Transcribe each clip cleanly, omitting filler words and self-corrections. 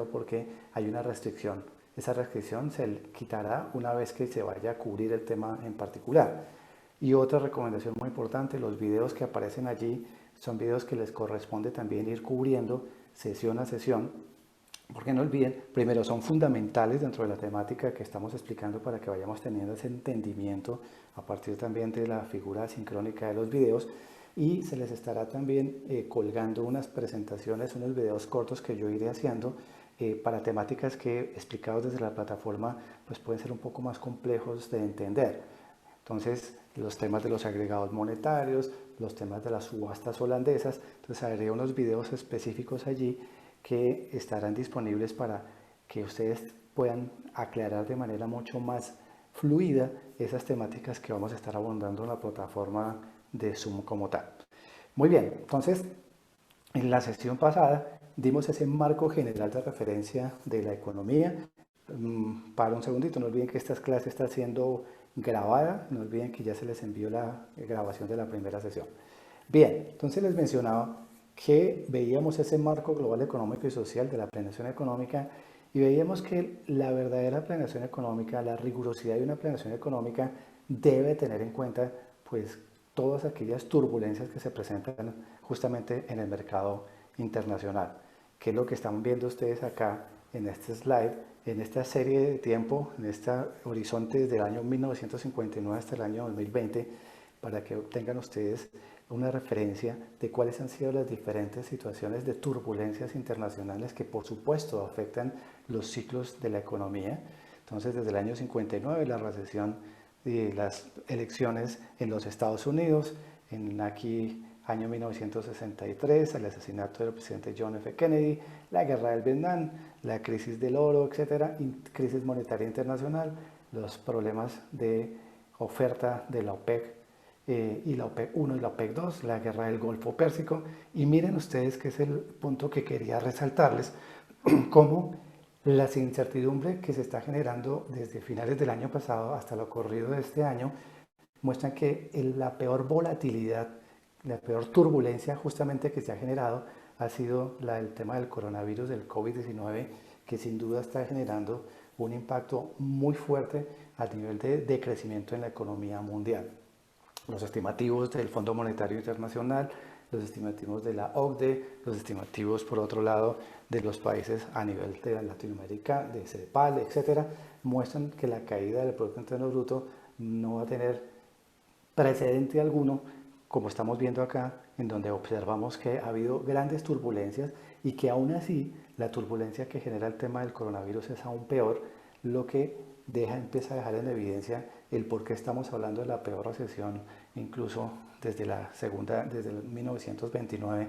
bueno porque hay una restricción. Esa restricción se quitará una vez que se vaya a cubrir el tema en particular. Y otra recomendación muy importante, los videos que aparecen allí son videos que les corresponde también ir cubriendo sesión a sesión, porque no olviden, primero son fundamentales dentro de la temática que estamos explicando para que vayamos teniendo ese entendimiento a partir también de la figura sincrónica de los videos, y se les estará también colgando unas presentaciones, unos videos cortos que yo iré haciendo para temáticas que explicados desde la plataforma pues pueden ser un poco más complejos de entender. Entonces, los temas de los agregados monetarios, los temas de las subastas holandesas, entonces haré unos videos específicos allí que estarán disponibles para que ustedes puedan aclarar de manera mucho más fluida esas temáticas que vamos a estar abordando en la plataforma de Zoom como tal. Muy bien, entonces en la sesión pasada dimos ese marco general de referencia de la economía. Para un segundito, no olviden que esta clase está siendo grabada, no olviden que ya se les envió la grabación de la primera sesión. Bien, entonces les mencionaba que veíamos ese marco global económico y social de la planeación económica y veíamos que la verdadera planeación económica, la rigurosidad de una planeación económica debe tener en cuenta pues todas aquellas turbulencias que se presentan justamente en el mercado internacional, que es lo que están viendo ustedes acá en este slide, en esta serie de tiempo, en este horizonte desde el año 1959 hasta el año 2020, para que obtengan ustedes una referencia de cuáles han sido las diferentes situaciones de turbulencias internacionales que por supuesto afectan los ciclos de la economía. Entonces, desde el año 59, la recesión y las elecciones en los Estados Unidos, en aquí año 1963, el asesinato del presidente John F. Kennedy, la guerra del Vietnam, la crisis del oro, etcétera, crisis monetaria internacional, los problemas de oferta de la OPEC y la OPEC 1 y la OPEC 2, la guerra del Golfo Pérsico. Y miren ustedes que es el punto que quería resaltarles, cómo la incertidumbre que se está generando desde finales del año pasado hasta lo ocurrido de este año muestran que la peor volatilidad, la peor turbulencia justamente que se ha generado ha sido la del tema del coronavirus, del COVID-19, que sin duda está generando un impacto muy fuerte a nivel de decrecimiento en la economía mundial. Los estimativos del Fondo Monetario Internacional, los estimativos de la OCDE, los estimativos, por otro lado, de los países a nivel de Latinoamérica, de CEPAL, etcétera, muestran que la caída del Producto Interno Bruto no va a tener precedente alguno, como estamos viendo acá, en donde observamos que ha habido grandes turbulencias y que aún así la turbulencia que genera el tema del coronavirus es aún peor, lo que empieza a dejar en evidencia el por qué estamos hablando de la peor recesión, incluso desde desde el 1929,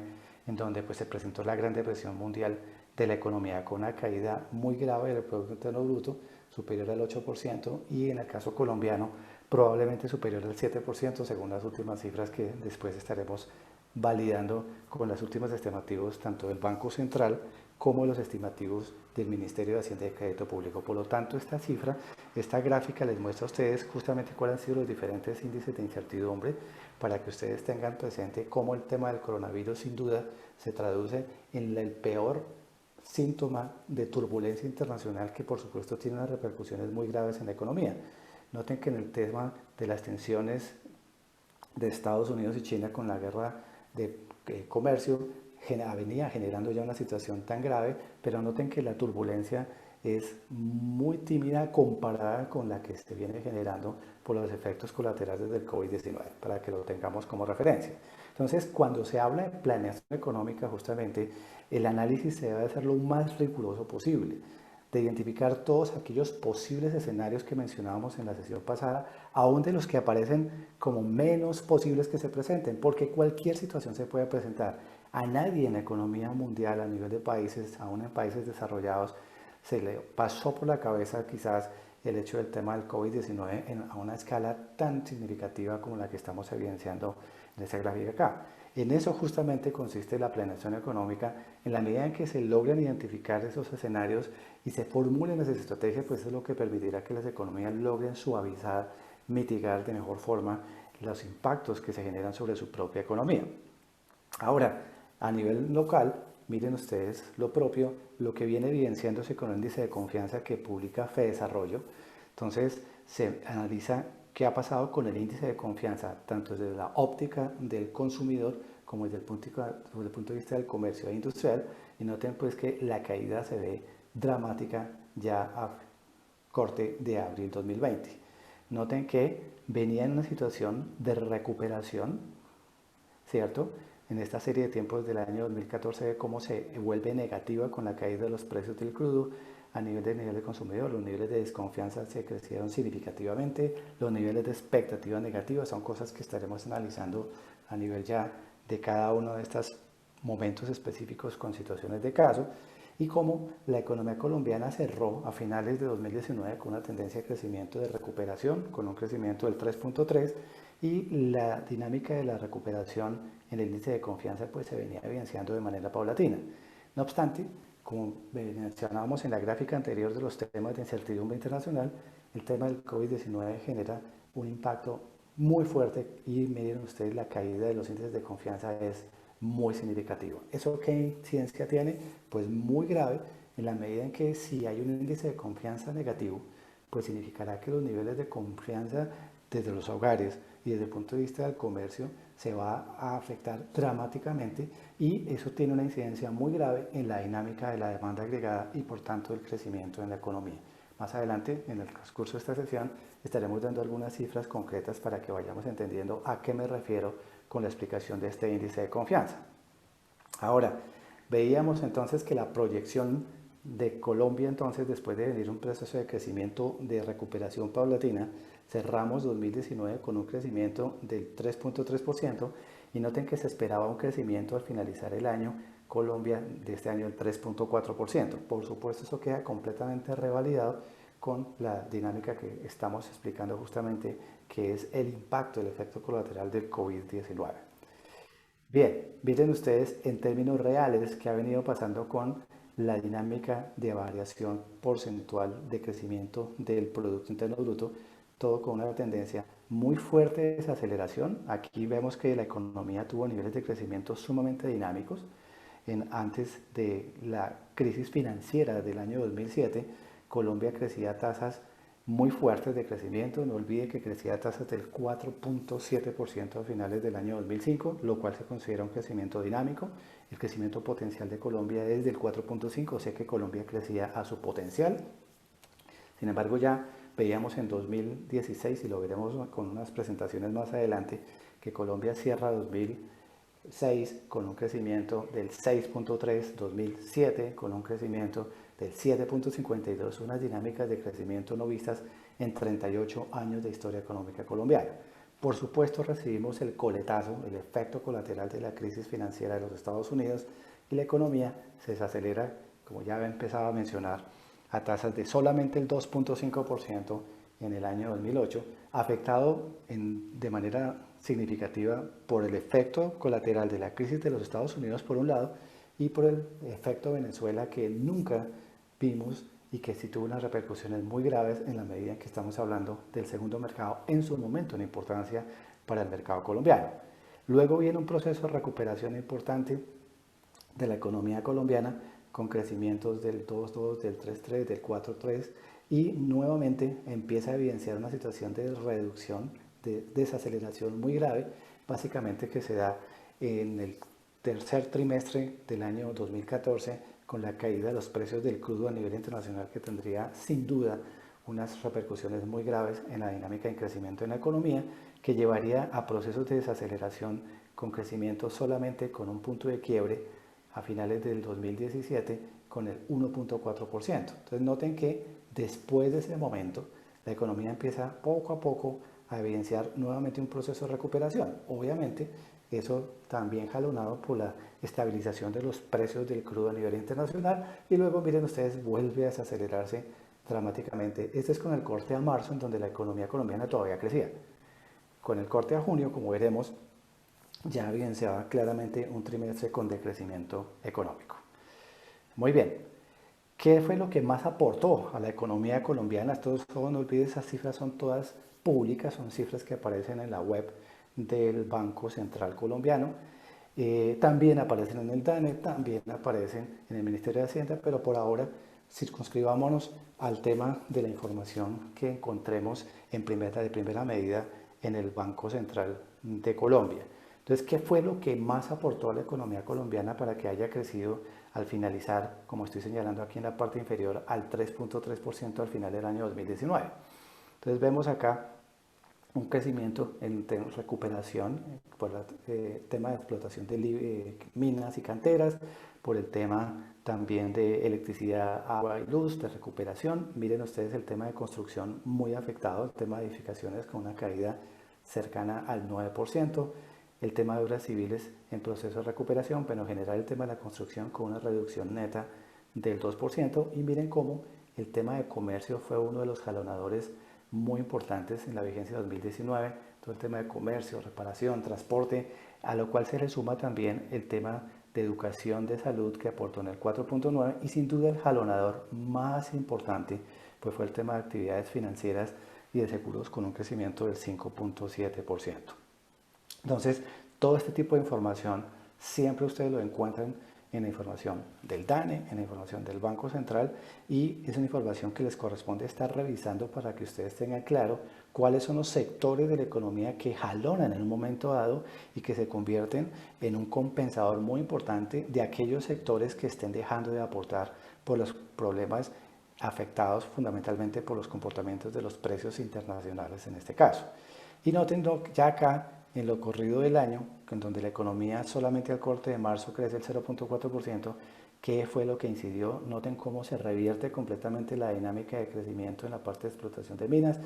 en donde pues, se presentó la Gran Depresión Mundial de la economía con una caída muy grave del Producto Interno Bruto, superior al 8%, y en el caso colombiano probablemente superior al 7%, según las últimas cifras que después estaremos validando con los últimos estimativos tanto del Banco Central como los estimativos del Ministerio de Hacienda y Crédito Público. Por lo tanto, esta cifra, esta gráfica les muestra a ustedes justamente cuáles han sido los diferentes índices de incertidumbre para que ustedes tengan presente cómo el tema del coronavirus sin duda se traduce en el peor síntoma de turbulencia internacional que por supuesto tiene unas repercusiones muy graves en la economía. Noten que en el tema de las tensiones de Estados Unidos y China con la guerra de comercio venía generando ya una situación tan grave, pero noten que la turbulencia es muy tímida comparada con la que se viene generando por los efectos colaterales del COVID-19, para que lo tengamos como referencia. Entonces, cuando se habla de planeación económica, justamente, el análisis se debe hacer lo más riguroso posible, de identificar todos aquellos posibles escenarios que mencionábamos en la sesión pasada, aún de los que aparecen como menos posibles que se presenten, porque cualquier situación se puede presentar. A nadie en la economía mundial, a nivel de países, aún en países desarrollados, se le pasó por la cabeza quizás el hecho del tema del COVID-19 a una escala tan significativa como la que estamos evidenciando en esta gráfica acá. En eso justamente consiste la planeación económica, en la medida en que se logran identificar esos escenarios y se formulen esas estrategias, pues es lo que permitirá que las economías logren suavizar, mitigar de mejor forma los impactos que se generan sobre su propia economía. Ahora, a nivel local, miren ustedes lo propio, lo que viene evidenciándose con el índice de confianza que publica Fedesarrollo. Entonces se analiza qué ha pasado con el índice de confianza, tanto desde la óptica del consumidor como desde el punto de vista del comercio e industrial, y noten pues que la caída se ve dramática ya a corte de abril 2020. Noten que venía en una situación de recuperación, ¿cierto? En esta serie de tiempos del año 2014 ve cómo se vuelve negativa con la caída de los precios del crudo a nivel de consumidor. Los niveles de desconfianza se crecieron significativamente, los niveles de expectativa negativa son cosas que estaremos analizando a nivel ya de cada uno de estos momentos específicos con situaciones de caso, y cómo la economía colombiana cerró a finales de 2019 con una tendencia de crecimiento de recuperación, con un crecimiento del 3.3, y la dinámica de la recuperación en el índice de confianza pues se venía evidenciando de manera paulatina. No obstante, como mencionábamos en la gráfica anterior de los temas de incertidumbre internacional, el tema del COVID-19 genera un impacto muy fuerte y miren ustedes, la caída de los índices de confianza es muy significativo. ¿Eso qué incidencia tiene? Pues muy grave, en la medida en que si hay un índice de confianza negativo, pues significará que los niveles de confianza desde los hogares y desde el punto de vista del comercio se va a afectar dramáticamente, y eso tiene una incidencia muy grave en la dinámica de la demanda agregada y por tanto el crecimiento en la economía. Más adelante, en el transcurso de esta sesión, estaremos dando algunas cifras concretas para que vayamos entendiendo a qué me refiero con la explicación de este índice de confianza. Ahora, veíamos entonces que la proyección de Colombia, entonces, después de venir un proceso de crecimiento de recuperación paulatina, cerramos 2019 con un crecimiento del 3.3%, y noten que se esperaba un crecimiento al finalizar el año Colombia de este año del 3.4%. Por supuesto, eso queda completamente revalidado con la dinámica que estamos explicando justamente, que es el impacto, el efecto colateral del COVID-19. Bien, miren ustedes en términos reales qué ha venido pasando con la dinámica de variación porcentual de crecimiento del Producto Interno Bruto, todo con una tendencia muy fuerte de desaceleración. Aquí vemos que la economía tuvo niveles de crecimiento sumamente dinámicos. Antes de la crisis financiera del año 2007, Colombia crecía a tasas muy fuertes de crecimiento. No olvide que crecía a tasas del 4.7% a finales del año 2005, lo cual se considera un crecimiento dinámico. El crecimiento potencial de Colombia es del 4.5%, o sea que Colombia crecía a su potencial. Sin embargo, ya veíamos en 2016, y lo veremos con unas presentaciones más adelante, que Colombia cierra 2006 con un crecimiento del 6.3%, 2007 con un crecimiento del 7.52%, unas dinámicas de crecimiento no vistas en 38 años de historia económica colombiana. Por supuesto, recibimos el coletazo, el efecto colateral de la crisis financiera de los Estados Unidos, y la economía se desacelera, como ya he empezado a mencionar, a tasas de solamente el 2.5% en el año 2008, afectado de manera significativa por el efecto colateral de la crisis de los Estados Unidos por un lado, y por el efecto Venezuela, que nunca vimos y que sí tuvo unas repercusiones muy graves en la medida en que estamos hablando del segundo mercado en su momento en importancia para el mercado colombiano. Luego viene un proceso de recuperación importante de la economía colombiana, con crecimientos del 2.2, del 3.3, del 4.3, y nuevamente empieza a evidenciar una situación de reducción, de desaceleración muy grave, básicamente que se da en el tercer trimestre del año 2014, con la caída de los precios del crudo a nivel internacional, que tendría sin duda unas repercusiones muy graves en la dinámica de crecimiento en la economía, que llevaría a procesos de desaceleración con crecimiento solamente con un punto de quiebre a finales del 2017 con el 1.4%. Entonces noten que después de ese momento la economía empieza poco a poco a evidenciar nuevamente un proceso de recuperación. Obviamente eso también jalonado por la estabilización de los precios del crudo a nivel internacional, y luego miren ustedes, vuelve a desacelerarse dramáticamente. Este es con el corte a marzo, en donde la economía colombiana todavía crecía. Con el corte a junio, como veremos, ya evidenciaba claramente un trimestre con decrecimiento económico. Muy bien, ¿qué fue lo que más aportó a la economía colombiana? Esto, no olvides, esas cifras son todas públicas, son cifras que aparecen en la web del Banco Central Colombiano. También aparecen en el DANE, también aparecen en el Ministerio de Hacienda, pero por ahora circunscribámonos al tema de la información que encontremos de primera medida en el Banco Central de Colombia. Entonces, ¿qué fue lo que más aportó a la economía colombiana para que haya crecido al finalizar, como estoy señalando aquí en la parte inferior, al 3.3% al final del año 2019? Entonces vemos acá un crecimiento en recuperación por el tema de explotación de minas y canteras, por el tema también de electricidad, agua y luz, de recuperación. Miren ustedes el tema de construcción muy afectado, el tema de edificaciones con una caída cercana al 9%, el tema de obras civiles en proceso de recuperación, pero en general el tema de la construcción con una reducción neta del 2%, y miren cómo el tema de comercio fue uno de los jalonadores muy importantes en la vigencia de 2019, todo el tema de comercio, reparación, transporte, a lo cual se le suma también el tema de educación, de salud, que aportó en el 4.9, y sin duda el jalonador más importante pues fue el tema de actividades financieras y de seguros con un crecimiento del 5.7%. Entonces, todo este tipo de información siempre ustedes lo encuentran en la información del DANE, en la información del Banco Central, y es una información que les corresponde estar revisando para que ustedes tengan claro cuáles son los sectores de la economía que jalonan en un momento dado y que se convierten en un compensador muy importante de aquellos sectores que estén dejando de aportar por los problemas afectados fundamentalmente por los comportamientos de los precios internacionales en este caso. Y noten ya acá en lo corrido del año, en donde la economía solamente al corte de marzo crece el 0.4%, ¿qué fue lo que incidió? Noten cómo se revierte completamente la dinámica de crecimiento en la parte de explotación de minas,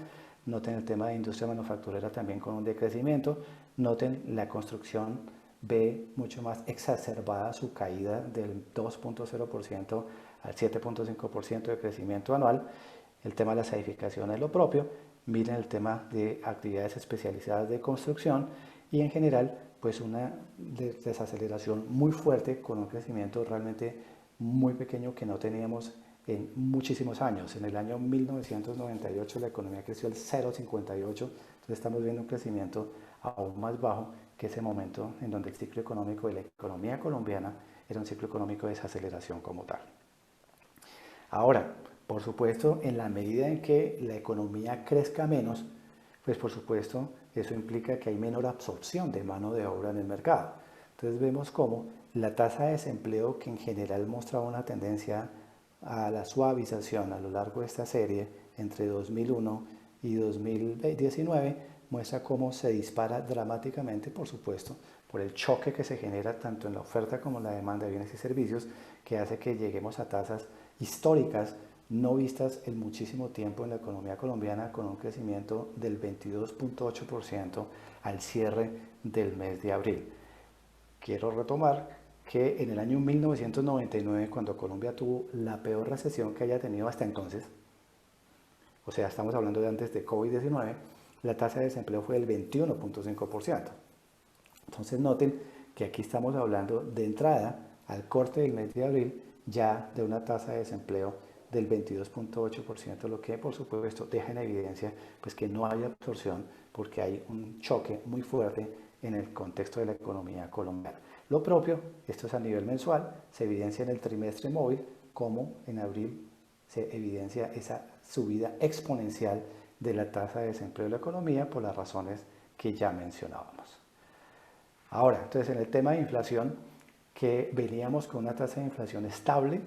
noten el tema de industria manufacturera también con un decrecimiento, noten la construcción ve mucho más exacerbada su caída del 2.0% al 7.5% de crecimiento anual, el tema de las edificaciones lo propio, miren el tema de actividades especializadas de construcción y en general pues una desaceleración muy fuerte con un crecimiento realmente muy pequeño que no teníamos en muchísimos años. En el año 1998 la economía creció al 0,58, entonces estamos viendo un crecimiento aún más bajo que ese momento en donde el ciclo económico de la economía colombiana era un ciclo económico de desaceleración como tal. Ahora, por supuesto, en la medida en que la economía crezca menos, pues por supuesto eso implica que hay menor absorción de mano de obra en el mercado. Entonces vemos cómo la tasa de desempleo, que en general mostraba una tendencia a la suavización a lo largo de esta serie entre 2001 y 2019, muestra cómo se dispara dramáticamente, por supuesto, por el choque que se genera tanto en la oferta como en la demanda de bienes y servicios, que hace que lleguemos a tasas históricas no vistas en muchísimo tiempo en la economía colombiana, con un crecimiento del 22.8% al cierre del mes de abril. Quiero retomar que en el año 1999, cuando Colombia tuvo la peor recesión que haya tenido hasta entonces, o sea, estamos hablando de antes de COVID-19, la tasa de desempleo fue del 21.5%. Entonces noten que aquí estamos hablando de entrada al corte del mes de abril ya de una tasa de desempleo del 22.8%, lo que por supuesto deja en evidencia pues, que no hay absorción porque hay un choque muy fuerte en el contexto de la economía colombiana. Lo propio, esto es a nivel mensual, se evidencia en el trimestre móvil como en abril se evidencia esa subida exponencial de la tasa de desempleo de la economía por las razones que ya mencionábamos. Ahora, entonces en el tema de inflación, que veníamos con una tasa de inflación estable,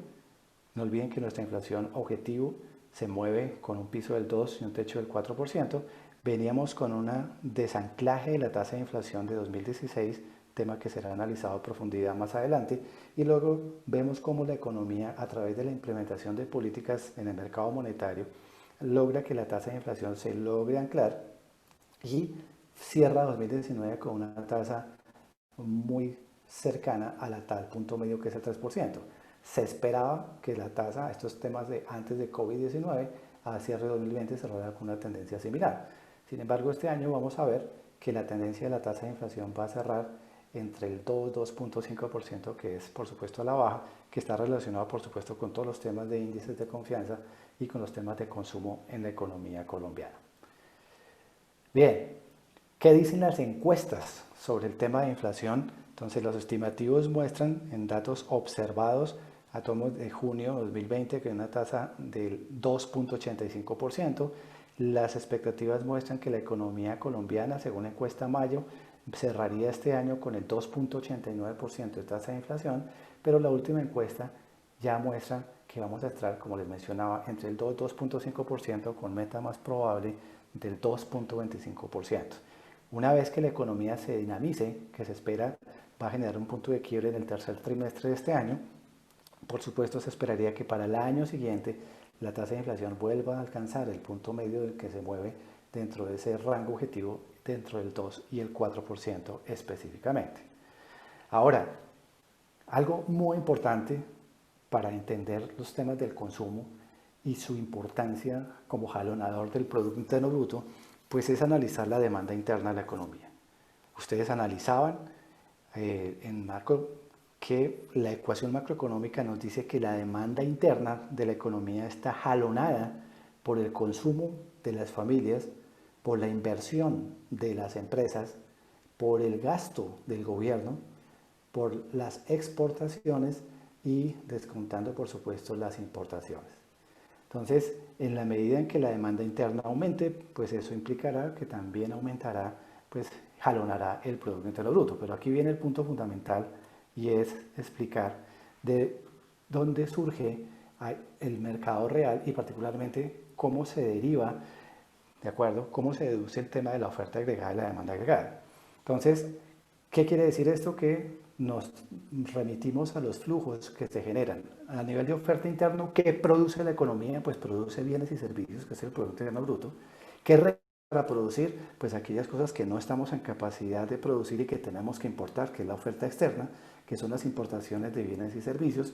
no olviden que nuestra inflación objetivo se mueve con un piso del 2 y un techo del 4%, veníamos con un desanclaje de la tasa de inflación de 2016, tema que será analizado a profundidad más adelante, y luego vemos cómo la economía, a través de la implementación de políticas en el mercado monetario, logra que la tasa de inflación se logre anclar y cierra 2019 con una tasa muy cercana a la tal punto medio que es el 3%. Se esperaba que la tasa, estos temas de antes de COVID-19, a cierre de 2020 cerrara con una tendencia similar. Sin embargo, este año vamos a ver que la tendencia de la tasa de inflación va a cerrar entre el 2-2.5%, que es por supuesto a la baja, que está relacionado por supuesto con todos los temas de índices de confianza y con los temas de consumo en la economía colombiana. Bien, ¿qué dicen las encuestas sobre el tema de inflación Entonces los estimativos muestran en datos observados a tomos de junio de 2020 que hay una tasa del 2.85%. Las expectativas muestran que la economía colombiana, según la encuesta Mayo, cerraría este año con el 2.89% de tasa de inflación, pero la última encuesta ya muestra que vamos a estar, como les mencionaba, entre el 2 y 2.5% con meta más probable del 2.25%. Una vez que la economía se dinamice, que se espera va a generar un punto de quiebre en el tercer trimestre de este año, por supuesto se esperaría que para el año siguiente la tasa de inflación vuelva a alcanzar el punto medio del que se mueve dentro de ese rango objetivo, dentro del 2 y el 4% específicamente. Ahora, algo muy importante para entender los temas del consumo y su importancia como jalonador del Producto Interno Bruto, pues es analizar la demanda interna de la economía. Ustedes analizaban en macro que la ecuación macroeconómica nos dice que la demanda interna de la economía está jalonada por el consumo de las familias, por la inversión de las empresas, por el gasto del gobierno, por las exportaciones y descontando por supuesto las importaciones. Entonces, en la medida en que la demanda interna aumente, pues eso implicará que también aumentará, pues jalonará el Producto Interno Bruto. Pero aquí viene el punto fundamental y es explicar de dónde surge el mercado real y particularmente cómo se deriva, ¿de acuerdo? Cómo se deduce el tema de la oferta agregada y la demanda agregada. Entonces, ¿qué quiere decir esto? Que nos remitimos a los flujos que se generan. A nivel de oferta interno, ¿qué produce la economía? Pues produce bienes y servicios, que es el Producto Interno Bruto. ¿Qué para producir? Pues aquellas cosas que no estamos en capacidad de producir y que tenemos que importar, que es la oferta externa, que son las importaciones de bienes y servicios.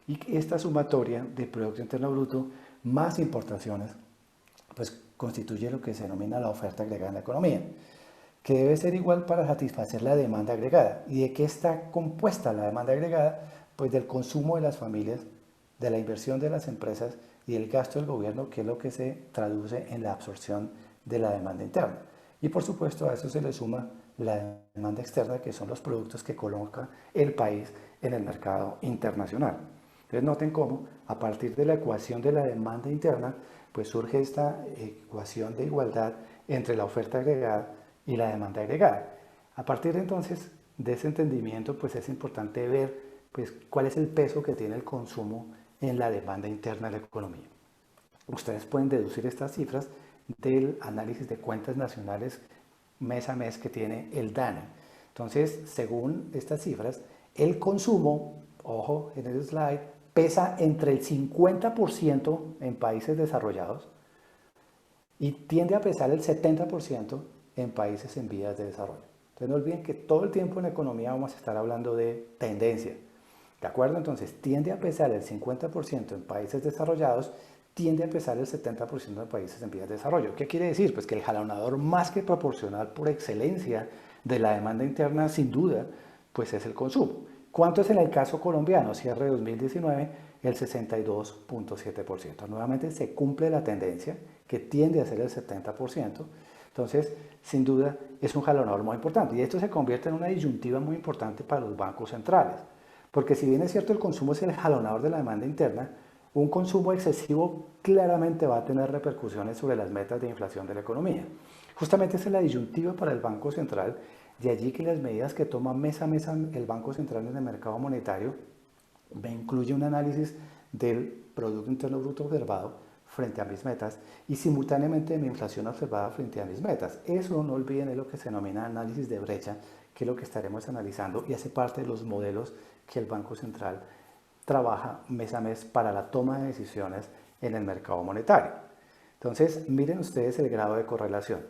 Y esta sumatoria de Producto Interno Bruto más importaciones, pues constituye lo que se denomina la oferta agregada en la economía, que debe ser igual para satisfacer la demanda agregada. ¿Y de qué está compuesta la demanda agregada? Pues del consumo de las familias, de la inversión de las empresas y el gasto del gobierno, que es lo que se traduce en la absorción de la demanda interna. Y por supuesto a eso se le suma la demanda externa, que son los productos que coloca el país en el mercado internacional. Entonces noten cómo a partir de la ecuación de la demanda interna, pues surge esta ecuación de igualdad entre la oferta agregada y la demanda agregada. A partir de entonces de ese entendimiento, pues es importante ver pues, cuál es el peso que tiene el consumo en la demanda interna de la economía. Ustedes pueden deducir estas cifras del análisis de cuentas nacionales mes a mes que tiene el DANE. Entonces, según estas cifras, el consumo, ojo en el slide, pesa entre el 50% en países desarrollados y tiende a pesar el 70% en países en vías de desarrollo. Entonces no olviden que todo el tiempo en economía vamos a estar hablando de tendencia. ¿De acuerdo? Entonces tiende a pesar el 50% en países desarrollados, tiende a pesar el 70% en países en vías de desarrollo. ¿Qué quiere decir? Pues que el jalonador más que proporcional por excelencia de la demanda interna, sin duda, pues es el consumo. ¿Cuánto es en el caso colombiano? Cierre de 2019, el 62.7%. Nuevamente se cumple la tendencia que tiende a ser el 70%. Entonces, sin duda, es un jalonador muy importante. Y esto se convierte en una disyuntiva muy importante para los bancos centrales. Porque si bien es cierto el consumo es el jalonador de la demanda interna, un consumo excesivo claramente va a tener repercusiones sobre las metas de inflación de la economía. Justamente esa es la disyuntiva para el Banco Central, de allí que las medidas que toma mes a mes el Banco Central en el mercado monetario incluye un análisis del Producto Interno Bruto observado frente a mis metas y simultáneamente de mi inflación observada frente a mis metas. Eso, no olviden, es lo que se denomina análisis de brecha, que es lo que estaremos analizando y hace parte de los modelos que el Banco Central trabaja mes a mes para la toma de decisiones en el mercado monetario. Entonces, miren ustedes el grado de correlación.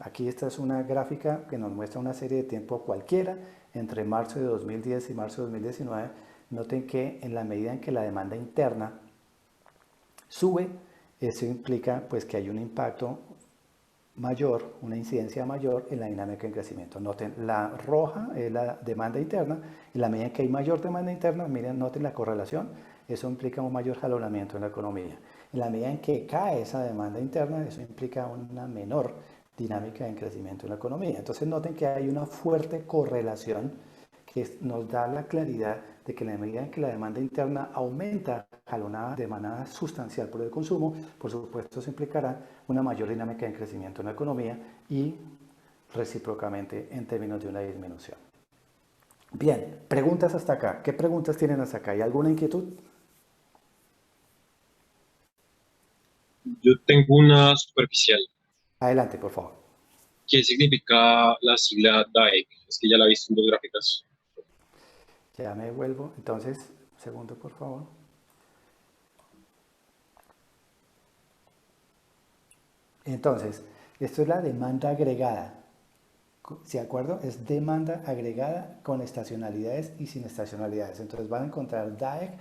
Aquí esta es una gráfica que nos muestra una serie de tiempo cualquiera entre marzo de 2010 y marzo de 2019. Noten que en la medida en que la demanda interna sube, eso implica pues, que hay un impacto mayor, una incidencia mayor en la dinámica de crecimiento. Noten, la roja es la demanda interna, y la medida en que hay mayor demanda interna, miren, noten la correlación, eso implica un mayor jalonamiento en la economía. En la medida en que cae esa demanda interna, eso implica una menor dinámica de crecimiento en la economía. Entonces noten que hay una fuerte correlación nos da la claridad de que en la medida en que la demanda interna aumenta, jalonada de manera sustancial por el consumo, por supuesto eso implicará una mayor dinámica de crecimiento en la economía y recíprocamente en términos de una disminución. Bien, preguntas hasta acá. ¿Qué preguntas tienen hasta acá? ¿Hay alguna inquietud? Yo tengo una superficial. Adelante, por favor. ¿Qué significa la sigla DAEC? Es que ya la he visto en dos gráficas. Ya me vuelvo. Entonces, un segundo, por favor. Entonces, esto es la demanda agregada. ¿De acuerdo? Es demanda agregada con estacionalidades y sin estacionalidades. Entonces van a encontrar DAEC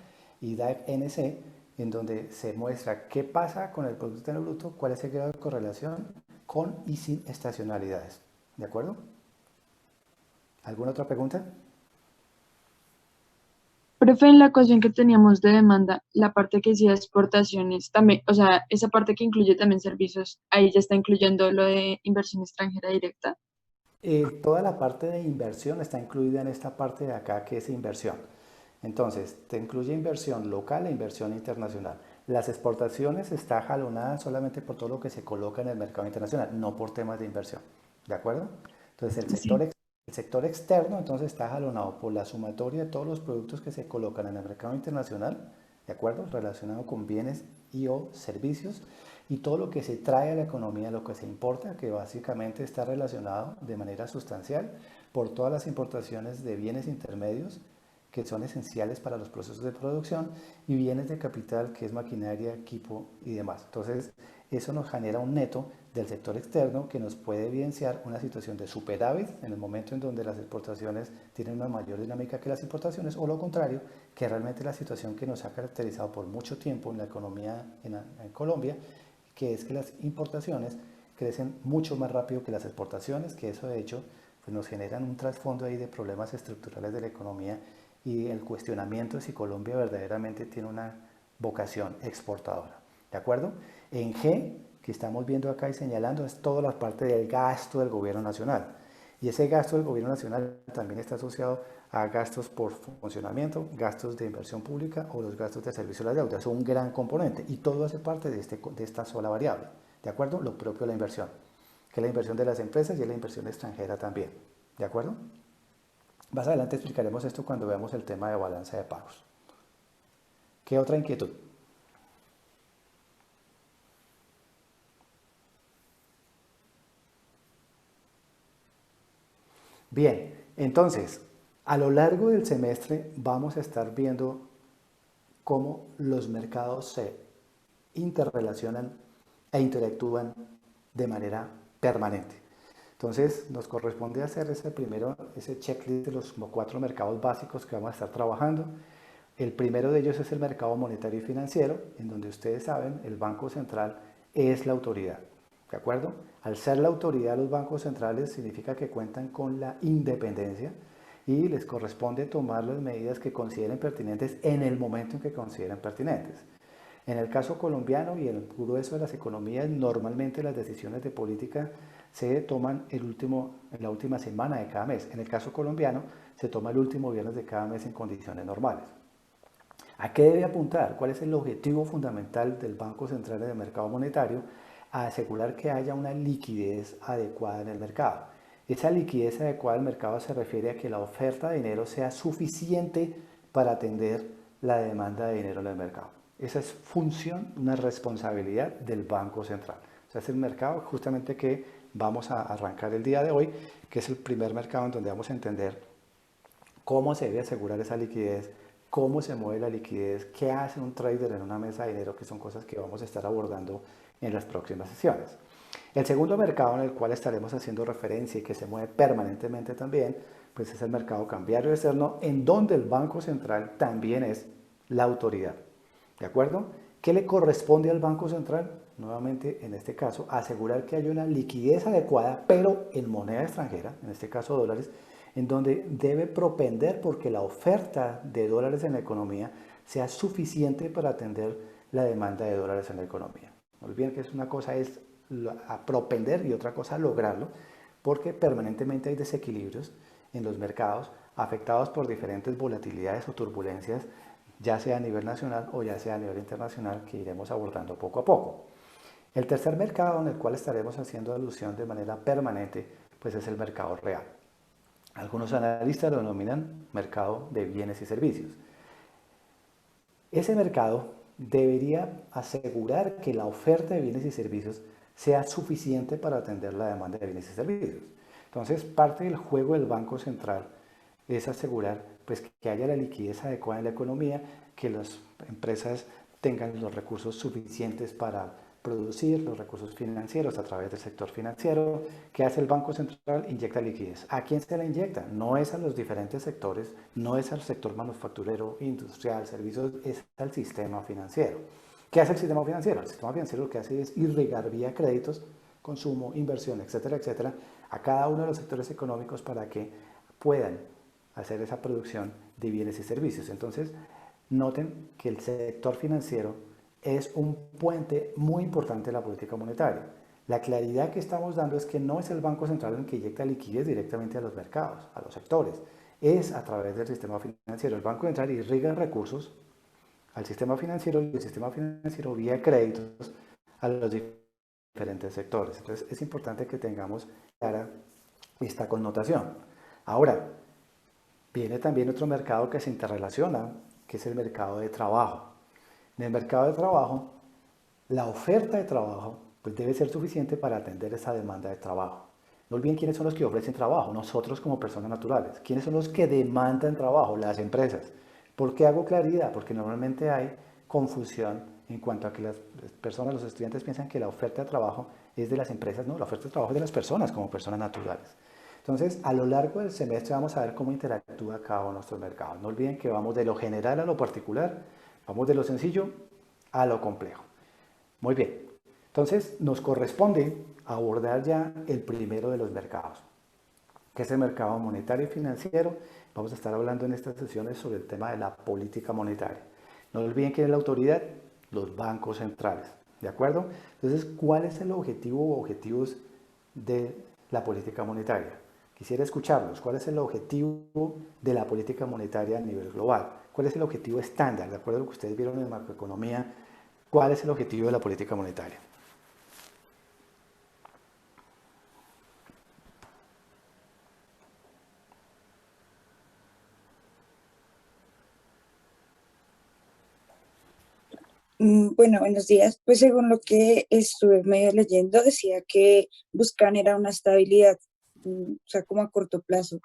y DAEC NC, en donde se muestra qué pasa con el Producto Interno Bruto, cuál es el grado de correlación con y sin estacionalidades. ¿De acuerdo? ¿Alguna otra pregunta? Profe, en la ecuación que teníamos de demanda, la parte que decía exportaciones, también, o sea, esa parte que incluye también servicios, ahí ya está incluyendo lo de inversión extranjera directa. Toda la parte de inversión está incluida en esta parte de acá que es inversión. Entonces, te incluye inversión local e inversión internacional. Las exportaciones está jalonada solamente por todo lo que se coloca en el mercado internacional, no por temas de inversión. ¿De acuerdo? Entonces, Sí. el sector externo entonces está jalonado por la sumatoria de todos los productos que se colocan en el mercado internacional, ¿de acuerdo? Relacionado con bienes y o servicios y todo lo que se trae a la economía, lo que se importa, que básicamente está relacionado de manera sustancial por todas las importaciones de bienes intermedios que son esenciales para los procesos de producción y bienes de capital que es maquinaria, equipo y demás. Entonces, eso nos genera un neto del sector externo que nos puede evidenciar una situación de superávit en el momento en donde las exportaciones tienen una mayor dinámica que las importaciones o lo contrario, que realmente la situación que nos ha caracterizado por mucho tiempo en la economía en Colombia, que es que las importaciones crecen mucho más rápido que las exportaciones, que eso de hecho pues nos generan un trasfondo ahí de problemas estructurales de la economía y el cuestionamiento de si Colombia verdaderamente tiene una vocación exportadora. ¿De acuerdo? En G, que estamos viendo acá y señalando, es toda la parte del gasto del gobierno nacional. Y ese gasto del gobierno nacional también está asociado a gastos por funcionamiento, gastos de inversión pública o los gastos de servicio a la deuda. Es un gran componente y todo hace parte de esta sola variable. ¿De acuerdo? Lo propio de la inversión, que es la inversión de las empresas y es la inversión extranjera también. ¿De acuerdo? Más adelante explicaremos esto cuando veamos el tema de balanza de pagos. ¿Qué otra inquietud? Bien, entonces, a lo largo del semestre vamos a estar viendo cómo los mercados se interrelacionan e interactúan de manera permanente. Entonces, nos corresponde hacer ese checklist de los 4 mercados básicos que vamos a estar trabajando. El primero de ellos es el mercado monetario y financiero, en donde ustedes saben, el Banco Central es la autoridad. ¿De acuerdo? Al ser la autoridad, los bancos centrales significa que cuentan con la independencia y les corresponde tomar las medidas que consideren pertinentes en el momento en que consideren pertinentes. En el caso colombiano y en el grueso de las economías, normalmente las decisiones de política se toman en la última semana de cada mes. En el caso colombiano, se toma el último viernes de cada mes en condiciones normales. ¿A qué debe apuntar? ¿Cuál es el objetivo fundamental del Banco Central y del mercado monetario? A asegurar que haya una liquidez adecuada en el mercado. Esa liquidez adecuada del mercado se refiere a que la oferta de dinero sea suficiente para atender la demanda de dinero en el mercado. Esa es función, una responsabilidad del Banco Central. O sea, es el mercado justamente que vamos a arrancar el día de hoy, que es el primer mercado en donde vamos a entender cómo se debe asegurar esa liquidez, cómo se mueve la liquidez, qué hace un trader en una mesa de dinero, que son cosas que vamos a estar abordando en las próximas sesiones. El segundo mercado en el cual estaremos haciendo referencia y que se mueve permanentemente también, pues es el mercado cambiario externo, en donde el Banco Central también es la autoridad. ¿De acuerdo? ¿Qué le corresponde al Banco Central? Nuevamente, en este caso, asegurar que haya una liquidez adecuada, pero en moneda extranjera, en este caso dólares, en donde debe propender porque la oferta de dólares en la economía sea suficiente para atender la demanda de dólares en la economía. No olviden que una cosa es a propender y otra cosa lograrlo, porque permanentemente hay desequilibrios en los mercados afectados por diferentes volatilidades o turbulencias, ya sea a nivel nacional o ya sea a nivel internacional, que iremos abordando poco a poco. El tercer mercado en el cual estaremos haciendo alusión de manera permanente, pues es el mercado real. Algunos analistas lo denominan mercado de bienes y servicios. Ese mercado debería asegurar que la oferta de bienes y servicios sea suficiente para atender la demanda de bienes y servicios. Entonces, parte del juego del Banco Central es asegurar pues, que haya la liquidez adecuada en la economía, que las empresas tengan los recursos suficientes para producir, los recursos financieros a través del sector financiero. ¿Qué hace el Banco Central? Inyecta liquidez. ¿A quién se la inyecta? No es a los diferentes sectores, no es al sector manufacturero, industrial, servicios, es al sistema financiero. ¿Qué hace el sistema financiero? El sistema financiero lo que hace es irrigar vía créditos, consumo, inversión, etcétera, etcétera, a cada uno de los sectores económicos para que puedan hacer esa producción de bienes y servicios. Entonces, noten que el sector financiero es un puente muy importante de la política monetaria. La claridad que estamos dando es que no es el Banco Central el que inyecta liquidez directamente a los mercados, a los sectores. Es a través del sistema financiero. El Banco Central irriga recursos al sistema financiero y el sistema financiero vía créditos a los diferentes sectores. Entonces es importante que tengamos clara esta connotación. Ahora, viene también otro mercado que se interrelaciona, que es el mercado de trabajo. En el mercado de trabajo, la oferta de trabajo pues debe ser suficiente para atender esa demanda de trabajo. No olviden quiénes son los que ofrecen trabajo, nosotros como personas naturales. ¿Quiénes son los que demandan trabajo? Las empresas. ¿Por qué hago claridad? Porque normalmente hay confusión en cuanto a que las personas, los estudiantes piensan que la oferta de trabajo es de las empresas. No, la oferta de trabajo es de las personas como personas naturales. Entonces, a lo largo del semestre vamos a ver cómo interactúa cada uno de nuestros mercados. No olviden que vamos de lo general a lo particular, vamos de lo sencillo a lo complejo. Muy bien, entonces nos corresponde abordar ya el primero de los mercados, que es el mercado monetario y financiero. Vamos a estar hablando en estas sesiones sobre el tema de la política monetaria. No olviden que es la autoridad, los bancos centrales, ¿de acuerdo? Entonces, ¿cuál es el objetivo o objetivos de la política monetaria? Quisiera escucharlos. ¿Cuál es el objetivo de la política monetaria a nivel global? ¿Cuál es el objetivo estándar? De acuerdo a lo que ustedes vieron en macroeconomía, ¿cuál es el objetivo de la política monetaria? Bueno, buenos días. Pues según lo que estuve medio leyendo, decía que buscan era una estabilidad, o sea, como a corto plazo,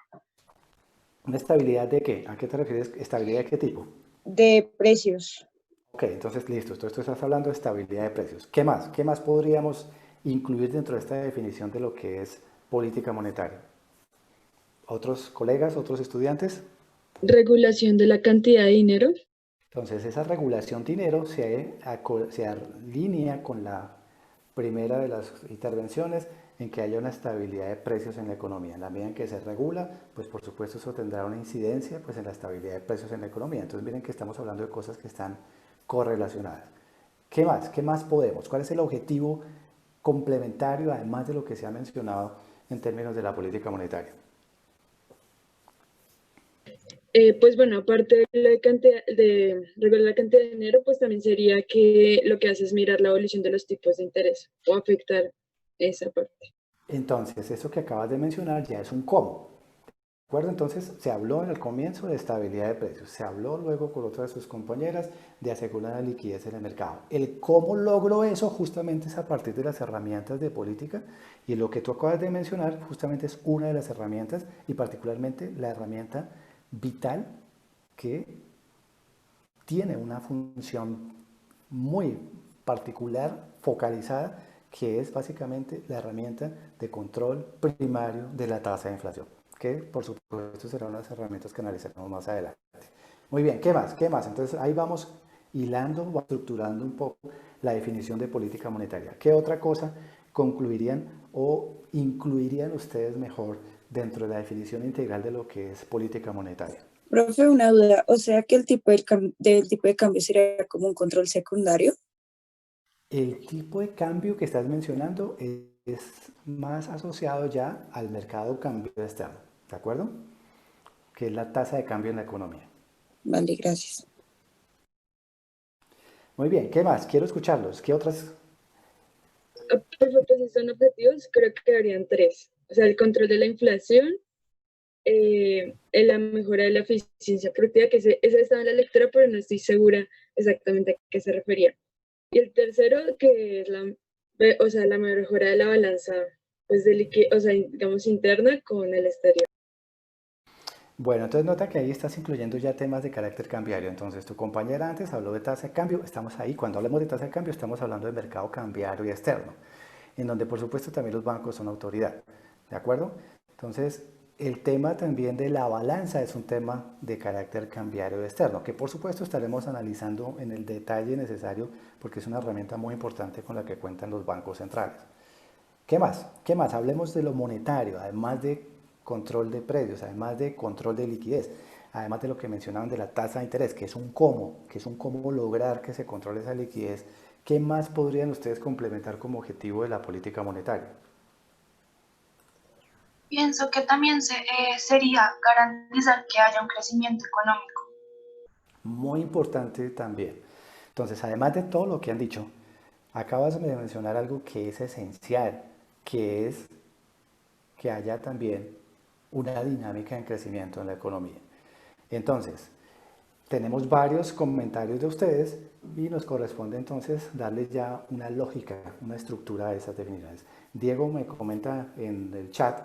¿Una estabilidad de qué? ¿A qué te refieres? ¿Estabilidad de qué tipo? de precios. Ok, entonces listo. Entonces estás hablando de estabilidad de precios. ¿Qué más? ¿Qué más podríamos incluir dentro de esta definición de lo que es política monetaria? ¿Otros colegas, otros estudiantes? Regulación de la cantidad de dinero. Entonces, esa regulación dinero se alinea con la primera de las intervenciones en que haya una estabilidad de precios en la economía. En la medida en que se regula, pues por supuesto eso tendrá una incidencia pues, en la estabilidad de precios en la economía. Entonces, miren que estamos hablando de cosas que están correlacionadas. ¿Qué más? ¿Qué más podemos? ¿Cuál es el objetivo complementario, además de lo que se ha mencionado en términos de la política monetaria? Pues bueno, aparte de la cantidad de regular la cantidad de dinero, pues también sería que lo que hace es mirar la evolución de los tipos de interés o afectar esa parte. Entonces, eso que acabas de mencionar ya es un cómo. ¿De acuerdo? Entonces, se habló en el comienzo de estabilidad de precios, se habló luego con otras de sus compañeras de asegurar la liquidez en el mercado. El cómo logro eso justamente es a partir de las herramientas de política, y lo que tú acabas de mencionar justamente es una de las herramientas, y particularmente la herramienta vital que tiene una función muy particular, focalizada, que es básicamente la herramienta de control primario de la tasa de inflación, que por supuesto será una de las herramientas que analizaremos más adelante. Muy bien, ¿qué más? ¿Qué más? Entonces ahí vamos hilando o estructurando un poco la definición de política monetaria. ¿Qué otra cosa concluirían o incluirían ustedes mejor dentro de la definición integral de lo que es política monetaria? Profe, una duda, o sea que el tipo del tipo de cambio sería como un control secundario. El tipo de cambio que estás mencionando es más asociado ya al mercado cambio externo, ¿de acuerdo? que es la tasa de cambio en la economía. Vale, gracias. Muy bien, ¿qué más? Quiero escucharlos. ¿Qué otras? Pues si son objetivos, creo que habrían tres. O sea, el control de la inflación, la mejora de la eficiencia productiva, que esa estaba en la lectura, pero no estoy segura exactamente a qué se refería. Y el tercero, que es o sea, la mejora de la balanza, pues o sea, digamos, interna con el exterior. Bueno, entonces nota que ahí estás incluyendo ya temas de carácter cambiario. Entonces, tu compañera antes habló de tasa de cambio, estamos ahí. Cuando hablamos de tasa de cambio, estamos hablando de mercado cambiario y externo, en donde por supuesto también los bancos son autoridad. ¿De acuerdo? Entonces, el tema también de la balanza es un tema de carácter cambiario externo, que por supuesto estaremos analizando en el detalle necesario porque es una herramienta muy importante con la que cuentan los bancos centrales. ¿Qué más? ¿Qué más? Hablemos de lo monetario, además de control de precios, además de control de liquidez, además de lo que mencionaban de la tasa de interés, que es un cómo lograr que se controle esa liquidez. ¿Qué más podrían ustedes complementar como objetivo de la política monetaria? Pienso que también sería garantizar que haya un crecimiento económico. Muy importante también. Entonces, además de todo lo que han dicho, acabas de mencionar algo que es esencial, que es que haya también una dinámica en crecimiento en la economía. Entonces, tenemos varios comentarios de ustedes y nos corresponde entonces darles ya una lógica, una estructura a esas definiciones. Diego me comenta en el chat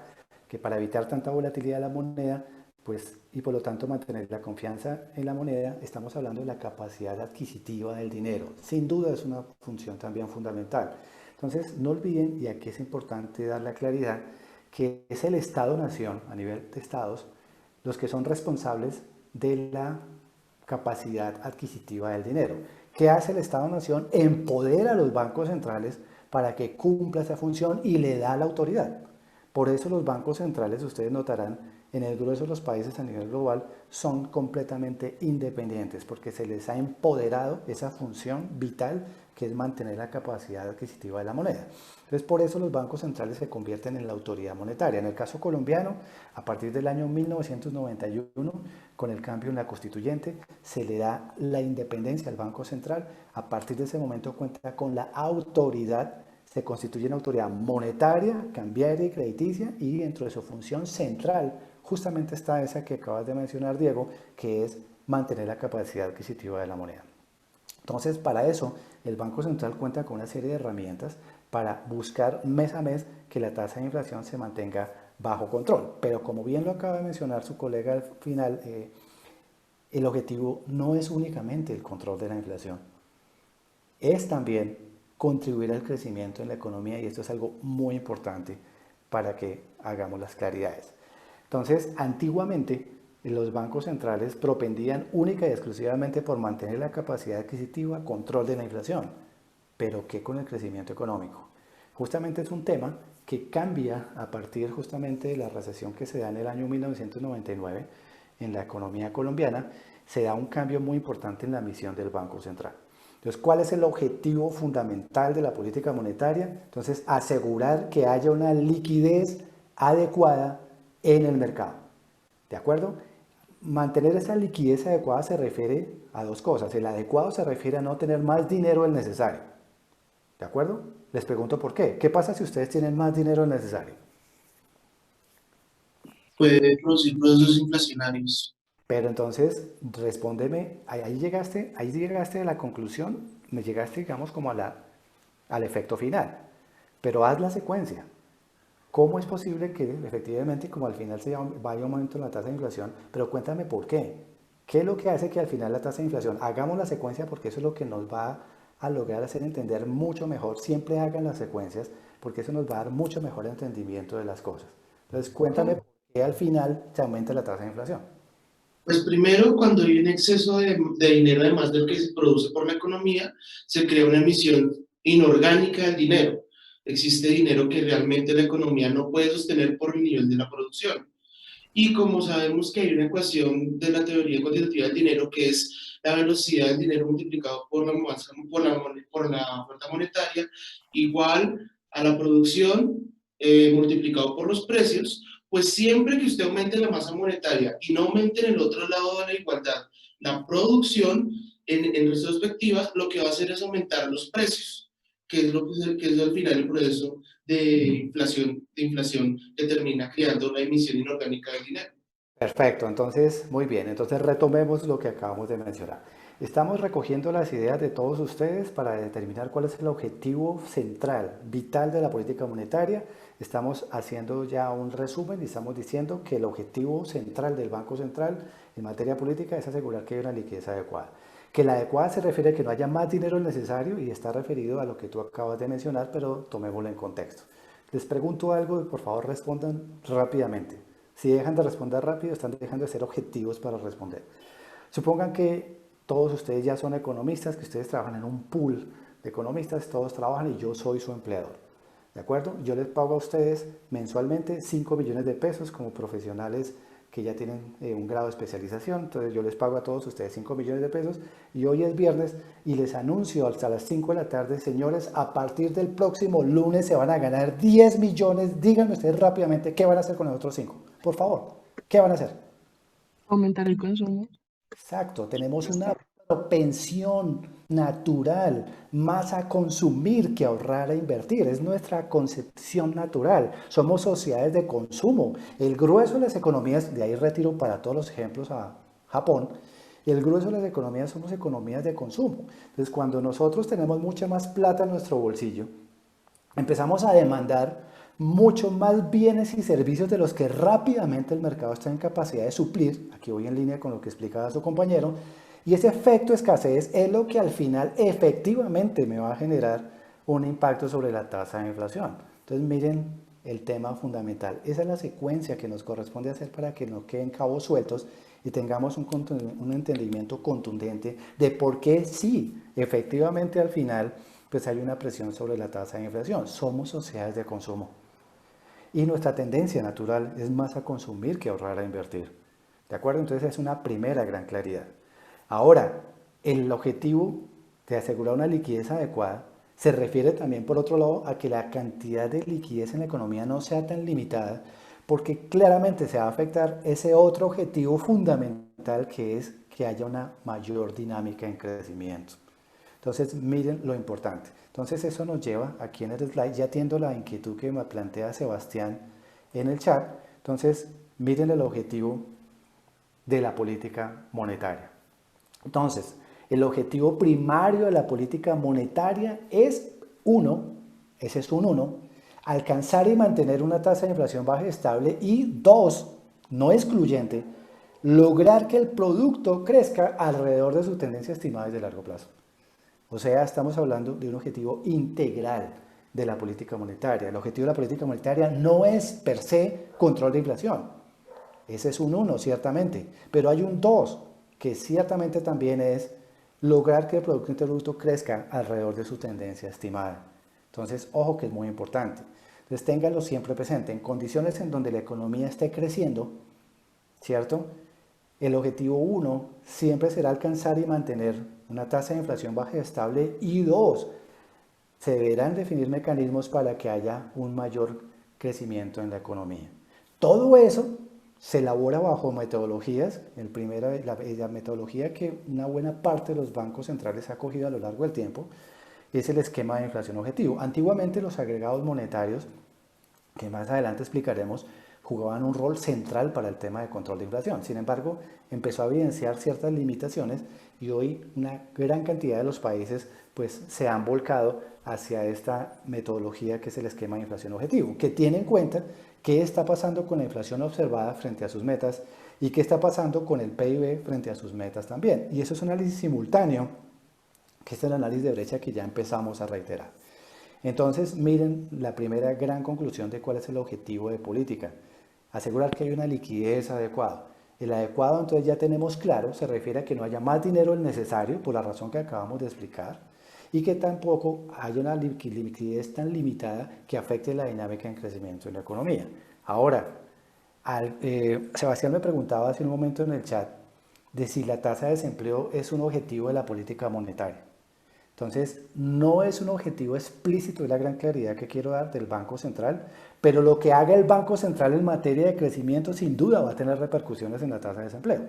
que para evitar tanta volatilidad de la moneda, pues, y por lo tanto mantener la confianza en la moneda, estamos hablando de la capacidad adquisitiva del dinero. Sin duda es una función también fundamental. Entonces, no olviden, y aquí es importante dar la claridad, que es el Estado-Nación, a nivel de estados, los que son responsables de la capacidad adquisitiva del dinero. ¿Qué hace el Estado-Nación? Empodera a los bancos centrales para que cumpla esa función y le da la autoridad. Por eso los bancos centrales, ustedes notarán, en el grueso de los países a nivel global, son completamente independientes porque se les ha empoderado esa función vital que es mantener la capacidad adquisitiva de la moneda. Entonces, por eso los bancos centrales se convierten en la autoridad monetaria. En el caso colombiano, a partir del año 1991, con el cambio en la constituyente, se le da la independencia al Banco Central. A partir de ese momento cuenta con la autoridad, se constituye una autoridad monetaria, cambiaria y crediticia, y dentro de su función central justamente está esa que acabas de mencionar, Diego, que es mantener la capacidad adquisitiva de la moneda. Entonces, para eso, el Banco Central cuenta con una serie de herramientas para buscar mes a mes que la tasa de inflación se mantenga bajo control. Pero como bien lo acaba de mencionar su colega al final, el objetivo no es únicamente el control de la inflación, es también contribuir al crecimiento en la economía, y esto es algo muy importante para que hagamos las claridades. Entonces, antiguamente los bancos centrales propendían única y exclusivamente por mantener la capacidad adquisitiva, control de la inflación. Pero ¿qué con el crecimiento económico? Justamente es un tema que cambia a partir justamente de la recesión que se da en el año 1999 en la economía colombiana. Se da un cambio muy importante en la misión del Banco Central. Entonces, ¿cuál es el objetivo fundamental de la política monetaria? Entonces, asegurar que haya una liquidez adecuada en el mercado. ¿De acuerdo? Mantener esa liquidez adecuada se refiere a dos cosas. El adecuado se refiere a no tener más dinero del necesario. ¿De acuerdo? Les pregunto por qué. ¿Qué pasa si ustedes tienen más dinero del necesario? Puede producir procesos inflacionarios. Pero entonces, respóndeme, ahí llegaste a la conclusión, me llegaste, digamos, como al efecto final. Pero haz la secuencia. ¿Cómo es posible que efectivamente, como al final se vaya aumentando la tasa de inflación? Pero cuéntame por qué. ¿Qué es lo que hace que al final la tasa de inflación? Hagamos la secuencia porque eso es lo que nos va a lograr hacer entender mucho mejor. Siempre hagan las secuencias porque eso nos va a dar mucho mejor entendimiento de las cosas. Entonces, cuéntame por qué al final se aumenta la tasa de inflación. Pues primero, cuando hay un exceso de dinero además del que se produce por la economía, se crea una emisión inorgánica del dinero. Existe dinero que realmente la economía no puede sostener por el nivel de la producción. Y como sabemos que hay una ecuación de la teoría cuantitativa del dinero, que es la velocidad del dinero multiplicado por la oferta monetaria, igual a la producción multiplicado por los precios, Pues siempre que usted aumente la masa monetaria y no aumente en el otro lado de la igualdad la producción, en retrospectiva, lo que va a hacer es aumentar los precios, que es lo que es al final el proceso de inflación que termina creando la emisión inorgánica de dinero. Perfecto, entonces, muy bien, entonces retomemos lo que acabamos de mencionar. Estamos recogiendo las ideas de todos ustedes para determinar cuál es el objetivo central, vital de la política monetaria. Estamos haciendo ya un resumen y estamos diciendo que el objetivo central del Banco Central en materia política es asegurar que hay una liquidez adecuada. Que la adecuada se refiere a que no haya más dinero necesario y está referido a lo que tú acabas de mencionar, pero tomémoslo en contexto. Les pregunto algo y por favor respondan rápidamente. Si dejan de responder rápido, están dejando de ser objetivos para responder. Supongan que todos ustedes ya son economistas, que ustedes trabajan en un pool de economistas, todos trabajan y yo soy su empleador. ¿De acuerdo? Yo les pago a ustedes mensualmente 5 millones de pesos como profesionales que ya tienen un grado de especialización. Entonces yo les pago a todos ustedes 5 millones de pesos y hoy es viernes y les anuncio hasta las 5 de la tarde, señores, a partir del próximo lunes se van a ganar 10 millones. Díganme ustedes rápidamente qué van a hacer con los otros 5. Por favor, ¿qué van a hacer? Aumentar el consumo. Exacto, tenemos una propensión natural más a consumir que a ahorrar e invertir. Es nuestra concepción natural. Somos sociedades de consumo. El grueso de las economías, de ahí retiro para todos los ejemplos a Japón, el grueso de las economías somos economías de consumo. Entonces, cuando nosotros tenemos mucha más plata en nuestro bolsillo, empezamos a demandar mucho más bienes y servicios de los que rápidamente el mercado está en capacidad de suplir. Aquí voy en línea con lo que explicaba su compañero. Y ese efecto escasez es lo que al final efectivamente me va a generar un impacto sobre la tasa de inflación. Entonces miren el tema fundamental. Esa es la secuencia que nos corresponde hacer para que no queden cabos sueltos y tengamos un entendimiento contundente de por qué sí, efectivamente al final pues hay una presión sobre la tasa de inflación. Somos sociedades de consumo. Y nuestra tendencia natural es más a consumir que a ahorrar a invertir. ¿De acuerdo? Entonces es una primera gran claridad. Ahora, el objetivo de asegurar una liquidez adecuada se refiere también, por otro lado, a que la cantidad de liquidez en la economía no sea tan limitada, porque claramente se va a afectar ese otro objetivo fundamental que es que haya una mayor dinámica en crecimiento. Entonces, miren lo importante. Entonces, eso nos lleva aquí en el slide, ya atiendo la inquietud que me plantea Sebastián en el chat. Entonces, miren el objetivo de la política monetaria. Entonces, el objetivo primario de la política monetaria es ese es un 1, alcanzar y mantener una tasa de inflación baja y estable, y 2, no excluyente, lograr que el producto crezca alrededor de su tendencia estimada de largo plazo. O sea, estamos hablando de un objetivo integral de la política monetaria. El objetivo de la política monetaria no es per se control de inflación. Ese es un 1, ciertamente. Pero hay un 2, que ciertamente también es lograr que el Producto Interno Bruto crezca alrededor de su tendencia estimada. Entonces, ojo que es muy importante. Entonces, ténganlo siempre presente. En condiciones en donde la economía esté creciendo, ¿cierto? El objetivo 1 siempre será alcanzar y mantener una tasa de inflación baja y estable, y 2, se deberán definir mecanismos para que haya un mayor crecimiento en la economía. Todo eso se elabora bajo metodologías. La metodología que una buena parte de los bancos centrales ha cogido a lo largo del tiempo es el esquema de inflación objetivo. Antiguamente los agregados monetarios, que más adelante explicaremos, jugaban un rol central para el tema de control de inflación. Sin embargo, empezó a evidenciar ciertas limitaciones y hoy una gran cantidad de los países pues, se han volcado hacia esta metodología que es el esquema de inflación objetivo, que tiene en cuenta qué está pasando con la inflación observada frente a sus metas y qué está pasando con el PIB frente a sus metas también. Y eso es un análisis simultáneo, que es el análisis de brecha que ya empezamos a reiterar. Entonces, miren la primera gran conclusión de cuál es el objetivo de política. Asegurar que hay una liquidez adecuada. El adecuado, entonces ya tenemos claro, se refiere a que no haya más dinero del necesario, por la razón que acabamos de explicar, y que tampoco haya una liquidez tan limitada que afecte la dinámica en crecimiento de la economía. Ahora, Sebastián me preguntaba hace un momento en el chat de si la tasa de desempleo es un objetivo de la política monetaria. Entonces, no es un objetivo explícito, es la gran claridad que quiero dar del Banco Central, pero lo que haga el Banco Central en materia de crecimiento sin duda va a tener repercusiones en la tasa de desempleo,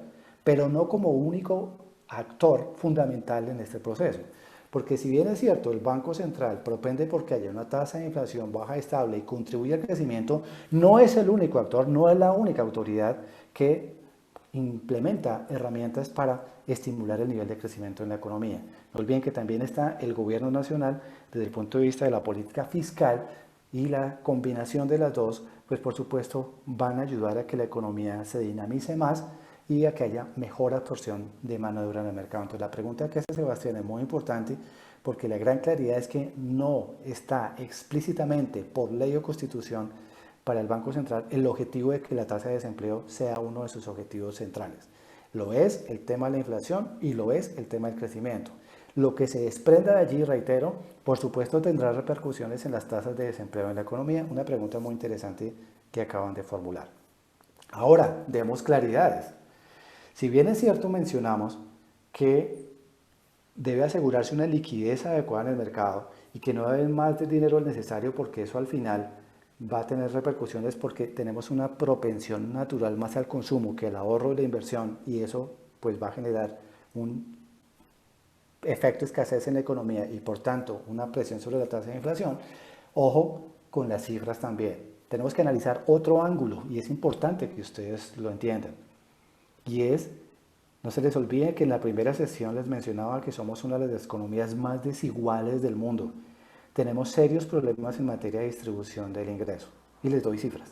pero no como único actor fundamental en este proceso. Porque si bien es cierto, el Banco Central propende porque haya una tasa de inflación baja y estable y contribuye al crecimiento, no es el único actor, no es la única autoridad que implementa herramientas para estimular el nivel de crecimiento en la economía. No olviden que también está el gobierno nacional desde el punto de vista de la política fiscal, y la combinación de las dos, pues por supuesto van a ayudar a que la economía se dinamice más y a que haya mejor absorción de mano de obra en el mercado. Entonces la pregunta que hace Sebastián es muy importante, porque la gran claridad es que no está explícitamente por ley o constitución para el Banco Central el objetivo de que la tasa de desempleo sea uno de sus objetivos centrales. Lo es el tema de la inflación y lo es el tema del crecimiento. Lo que se desprenda de allí, reitero, por supuesto tendrá repercusiones en las tasas de desempleo en la economía. Una pregunta muy interesante que acaban de formular. Ahora, demos claridades. Si bien es cierto, mencionamos que debe asegurarse una liquidez adecuada en el mercado y que no debe más de dinero el necesario, porque eso al final va a tener repercusiones, porque tenemos una propensión natural más al consumo que al ahorro y la inversión, y eso pues va a generar un efecto de escasez en la economía y por tanto una presión sobre la tasa de inflación. Ojo con las cifras también. Tenemos que analizar otro ángulo y es importante que ustedes lo entiendan. Y es, no se les olvide que en la primera sesión les mencionaba que somos una de las economías más desiguales del mundo. Tenemos serios problemas en materia de distribución del ingreso. Y les doy cifras.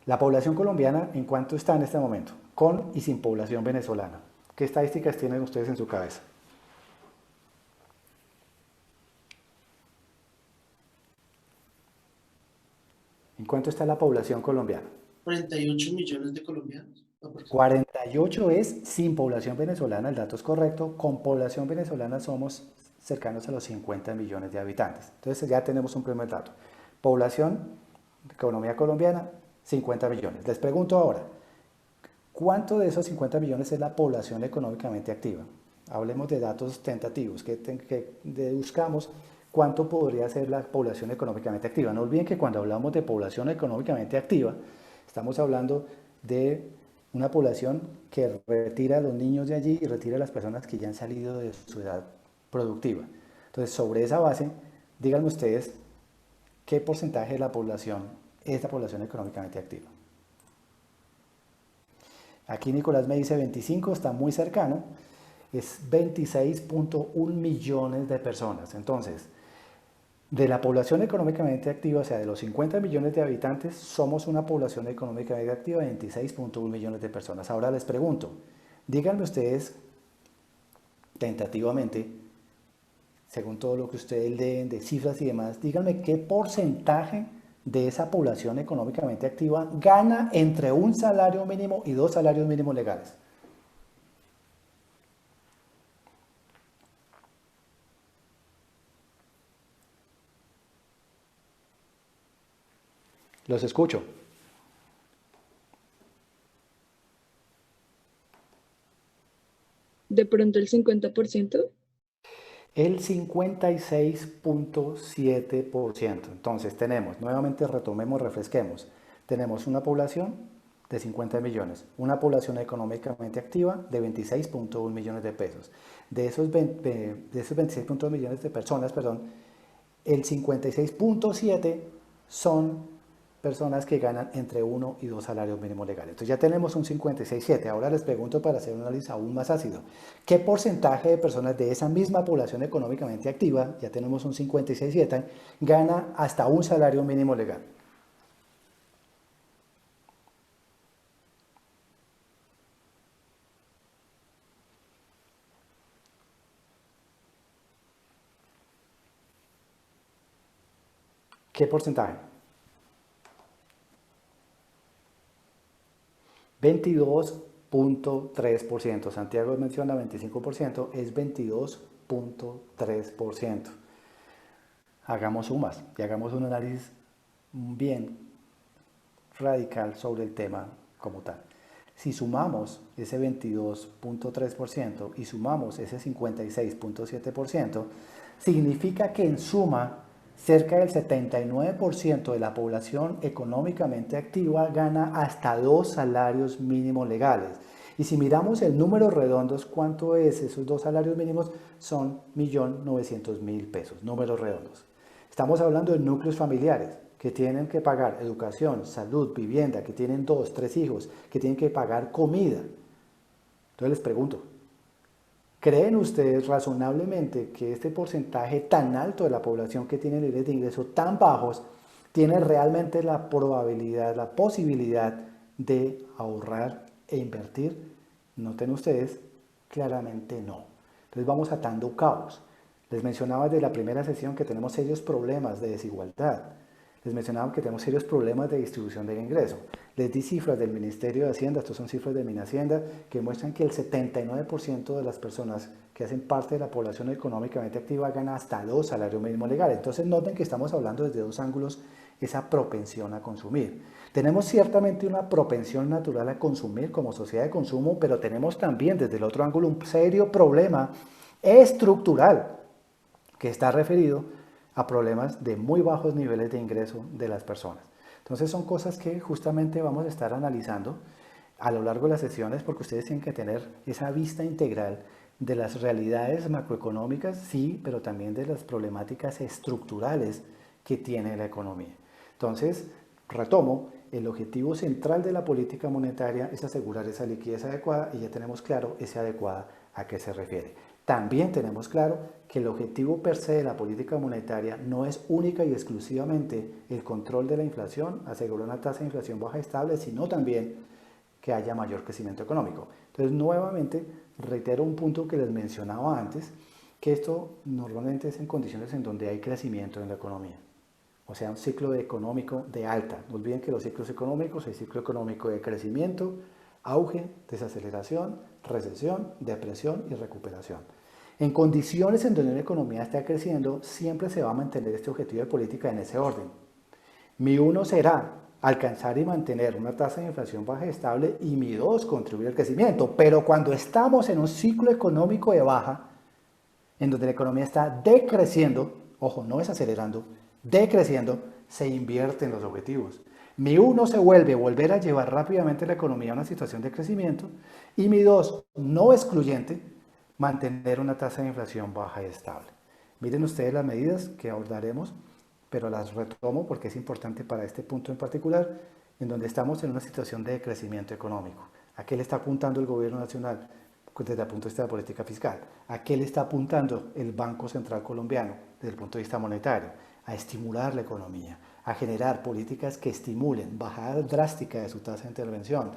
La población colombiana, ¿en cuánto está en este momento? Con y sin población venezolana. ¿Qué estadísticas tienen ustedes en su cabeza? ¿En cuánto está la población colombiana? 48 millones de colombianos. 48 es sin población venezolana, el dato es correcto. Con población venezolana somos cercanos a los 50 millones de habitantes. Entonces ya tenemos un primer dato. Población, economía colombiana, 50 millones. Les pregunto ahora, ¿cuánto de esos 50 millones es la población económicamente activa? Hablemos de datos tentativos, que deduzcamos cuánto podría ser la población económicamente activa. No olviden que cuando hablamos de población económicamente activa, estamos hablando de una población que retira a los niños de allí y retira a las personas que ya han salido de su edad productiva. Entonces, sobre esa base, díganme ustedes qué porcentaje de la población es la población económicamente activa. Aquí Nicolás me dice 25, está muy cercano, es 26.1 millones de personas. Entonces, de la población económicamente activa, o sea, de los 50 millones de habitantes, somos una población económicamente activa de 26.1 millones de personas. Ahora les pregunto, díganme ustedes, tentativamente, según todo lo que ustedes leen de cifras y demás, díganme qué porcentaje de esa población económicamente activa gana entre un salario mínimo y 2 salarios mínimos legales. Los escucho. De pronto el 50%. El 56.7%. Entonces tenemos, nuevamente retomemos, refresquemos. Tenemos una población de 50 millones, una población económicamente activa de 26.1 millones de pesos. De esos 26.1 millones de personas, el 56.7 son personas que ganan entre 1 y 2 salarios mínimos legales. Entonces ya tenemos un 56.7. Ahora les pregunto, para hacer un análisis aún más ácido, ¿qué porcentaje de personas de esa misma población económicamente activa, ya tenemos un 56.7, gana hasta un salario mínimo legal? ¿Qué porcentaje? 22.3%. Santiago menciona 25%, es 22.3%. Hagamos sumas y hagamos un análisis bien radical sobre el tema como tal. Si sumamos ese 22.3% y sumamos ese 56.7%, significa que en suma cerca del 79% de la población económicamente activa gana hasta 2 salarios mínimos legales. Y si miramos el número redondos, ¿cuánto es esos 2 salarios mínimos? Son 1.900.000 pesos, números redondos. Estamos hablando de núcleos familiares que tienen que pagar educación, salud, vivienda, que tienen 2, 3 hijos, que tienen que pagar comida. Entonces les pregunto, ¿creen ustedes razonablemente que este porcentaje tan alto de la población que tiene niveles de ingreso tan bajos tiene realmente la probabilidad, la posibilidad de ahorrar e invertir? Noten ustedes, claramente no. Entonces vamos atando cabos. Les mencionaba desde la primera sesión que tenemos serios problemas de desigualdad. Les mencionaba que tenemos serios problemas de distribución del ingreso. Les di cifras del Ministerio de Hacienda, estos son cifras de Minhacienda, que muestran que el 79% de las personas que hacen parte de la población económicamente activa gana hasta 2 salarios mínimos legales. Entonces noten que estamos hablando desde 2 ángulos esa propensión a consumir. Tenemos ciertamente una propensión natural a consumir como sociedad de consumo, pero tenemos también desde el otro ángulo un serio problema estructural que está referido a problemas de muy bajos niveles de ingreso de las personas. Entonces son cosas que justamente vamos a estar analizando a lo largo de las sesiones porque ustedes tienen que tener esa vista integral de las realidades macroeconómicas, sí, pero también de las problemáticas estructurales que tiene la economía. Entonces, retomo, el objetivo central de la política monetaria es asegurar esa liquidez adecuada y ya tenemos claro esa adecuada a qué se refiere. También tenemos claro que el objetivo per se de la política monetaria no es única y exclusivamente el control de la inflación, asegurar una tasa de inflación baja y estable, sino también que haya mayor crecimiento económico. Entonces, nuevamente, reitero un punto que les mencionaba antes, que esto normalmente es en condiciones en donde hay crecimiento en la economía. O sea, un ciclo económico de alta. No olviden que los ciclos económicos, el ciclo económico de crecimiento, auge, desaceleración, recesión, depresión y recuperación. En condiciones en donde una economía está creciendo, siempre se va a mantener este objetivo de política en ese orden. Mi 1 será alcanzar y mantener una tasa de inflación baja y estable y mi 2 contribuir al crecimiento. Pero cuando estamos en un ciclo económico de baja, en donde la economía está decreciendo, ojo, no es acelerando, decreciendo, se invierten los objetivos. Mi 1 se vuelve volver a llevar rápidamente la economía a una situación de crecimiento y mi 2, no excluyente, mantener una tasa de inflación baja y estable. Miren ustedes las medidas que abordaremos, pero las retomo porque es importante para este punto en particular, en donde estamos en una situación de crecimiento económico. ¿A qué le está apuntando el gobierno nacional desde el punto de vista de la política fiscal? ¿A qué le está apuntando el Banco Central Colombiano desde el punto de vista monetario? A estimular la economía, a generar políticas que estimulen bajada drástica de su tasa de intervención,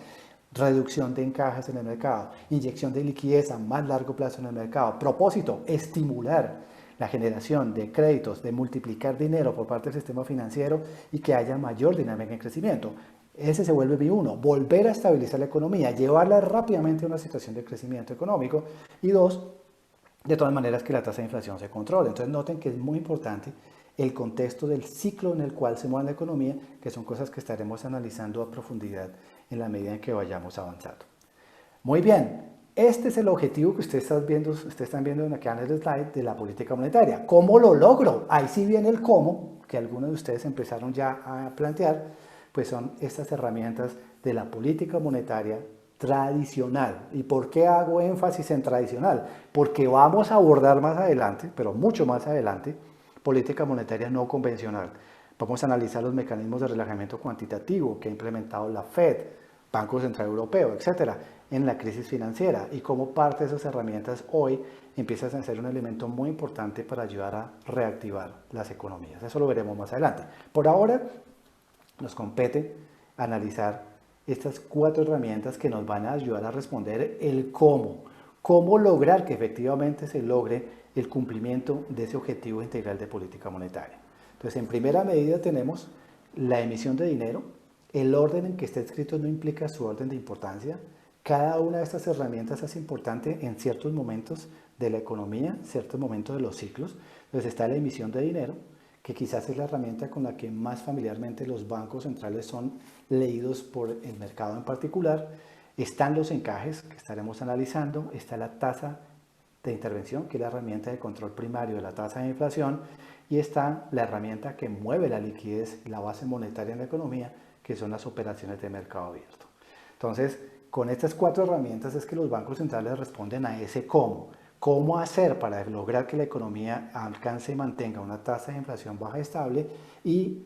reducción de encajes en el mercado, inyección de liquidez a más largo plazo en el mercado. Propósito, estimular la generación de créditos, de multiplicar dinero por parte del sistema financiero y que haya mayor dinámica en crecimiento. Ese se vuelve mi 1, volver a estabilizar la economía, llevarla rápidamente a una situación de crecimiento económico. Y 2, de todas maneras que la tasa de inflación se controle. Entonces noten que es muy importante el contexto del ciclo en el cual se mueve la economía, que son cosas que estaremos analizando a profundidad en la medida en que vayamos avanzando. Muy bien, este es el objetivo que ustedes están viendo acá en el slide de la política monetaria. ¿Cómo lo logro? Ahí sí viene el cómo, que algunos de ustedes empezaron ya a plantear, pues son estas herramientas de la política monetaria tradicional. ¿Y por qué hago énfasis en tradicional? Porque vamos a abordar más adelante, pero mucho más adelante, política monetaria no convencional. Vamos a analizar los mecanismos de relajamiento cuantitativo que ha implementado la Fed, Banco Central Europeo, etcétera, en la crisis financiera y cómo parte de esas herramientas hoy empiezan a ser un elemento muy importante para ayudar a reactivar las economías. Eso lo veremos más adelante. Por ahora nos compete analizar estas 4 herramientas que nos van a ayudar a responder el cómo lograr que efectivamente se logre el cumplimiento de ese objetivo integral de política monetaria. Entonces, en primera medida tenemos la emisión de dinero. El orden en que está escrito no implica su orden de importancia. Cada una de estas herramientas es importante en ciertos momentos de la economía, ciertos momentos de los ciclos. Entonces está la emisión de dinero, que quizás es la herramienta con la que más familiarmente los bancos centrales son leídos por el mercado en particular. Están los encajes que estaremos analizando, está la tasa de intervención, que es la herramienta de control primario de la tasa de inflación, y está la herramienta que mueve la liquidez, la base monetaria en la economía, que son las operaciones de mercado abierto. Entonces, con estas 4 herramientas es que los bancos centrales responden a ese cómo. ¿Cómo hacer para lograr que la economía alcance y mantenga una tasa de inflación baja y estable y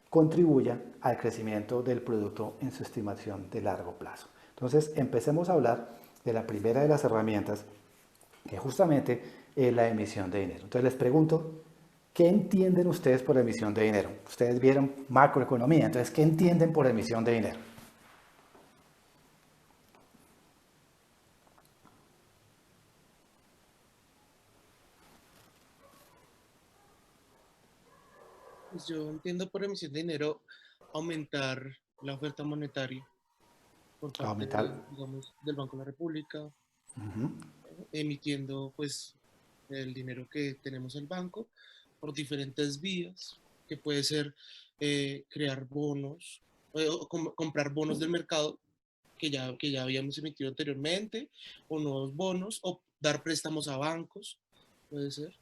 contribuya al crecimiento del producto en su estimación de largo plazo? Entonces, empecemos a hablar de la primera de las herramientas, que justamente es la emisión de dinero. Entonces, les pregunto, ¿qué entienden ustedes por emisión de dinero? Ustedes vieron macroeconomía, entonces, ¿qué entienden por emisión de dinero? Pues yo entiendo por emisión de dinero aumentar la oferta monetaria por parte Aumentar. digamos, del Banco de la República, Ujú. emitiendo pues el dinero que tenemos en el banco por diferentes vías, que puede ser crear bonos, o comprar bonos del mercado que ya habíamos emitido anteriormente, o nuevos bonos, o dar préstamos a bancos, puede ser.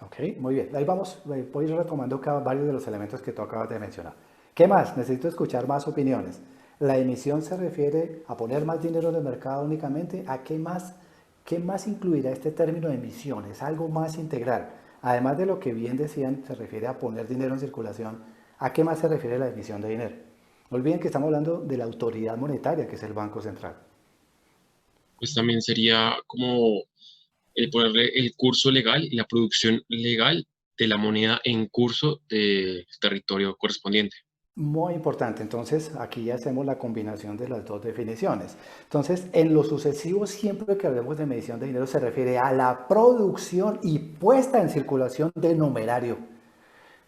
Ok, muy bien. Ahí vamos, voy a ir retomando varios de los elementos que tú acabas de mencionar. ¿Qué más? Necesito escuchar más opiniones. ¿La emisión se refiere a poner más dinero en el mercado únicamente? ¿A qué más incluirá este término de emisión? Es algo más integral. Además de lo que bien decían, se refiere a poner dinero en circulación. ¿A qué más se refiere la emisión de dinero? No olviden que estamos hablando de la autoridad monetaria, que es el Banco Central. Pues también sería como el ponerle el curso legal y la producción legal de la moneda en curso del territorio correspondiente. Muy importante, entonces aquí ya hacemos la combinación de las dos definiciones. Entonces, en lo sucesivo, siempre que hablemos de medición de dinero se refiere a la producción y puesta en circulación de numerario.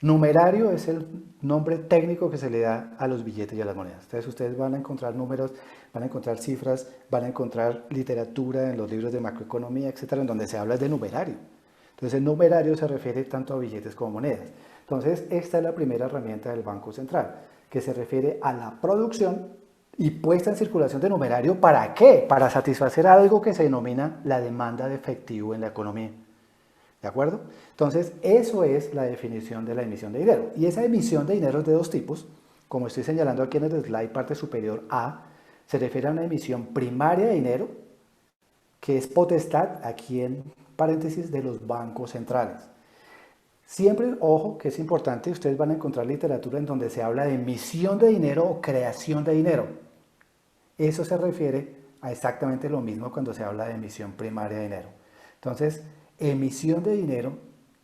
Numerario es el nombre técnico que se le da a los billetes y a las monedas. Entonces, ustedes van a encontrar números, van a encontrar cifras, van a encontrar literatura en los libros de macroeconomía, etcétera, en donde se habla de numerario. Entonces, el numerario se refiere tanto a billetes como monedas. Entonces, esta es la primera herramienta del Banco Central, que se refiere a la producción y puesta en circulación de numerario. ¿Para qué? Para satisfacer algo que se denomina la demanda de efectivo en la economía. ¿De acuerdo? Entonces, eso es la definición de la emisión de dinero. Y esa emisión de dinero es de 2 tipos. Como estoy señalando aquí en el slide, parte superior A, se refiere a una emisión primaria de dinero, que es potestad, aquí en paréntesis, de los bancos centrales. Siempre, ojo, que es importante, ustedes van a encontrar literatura en donde se habla de emisión de dinero o creación de dinero. Eso se refiere a exactamente lo mismo cuando se habla de emisión primaria de dinero. Entonces, emisión de dinero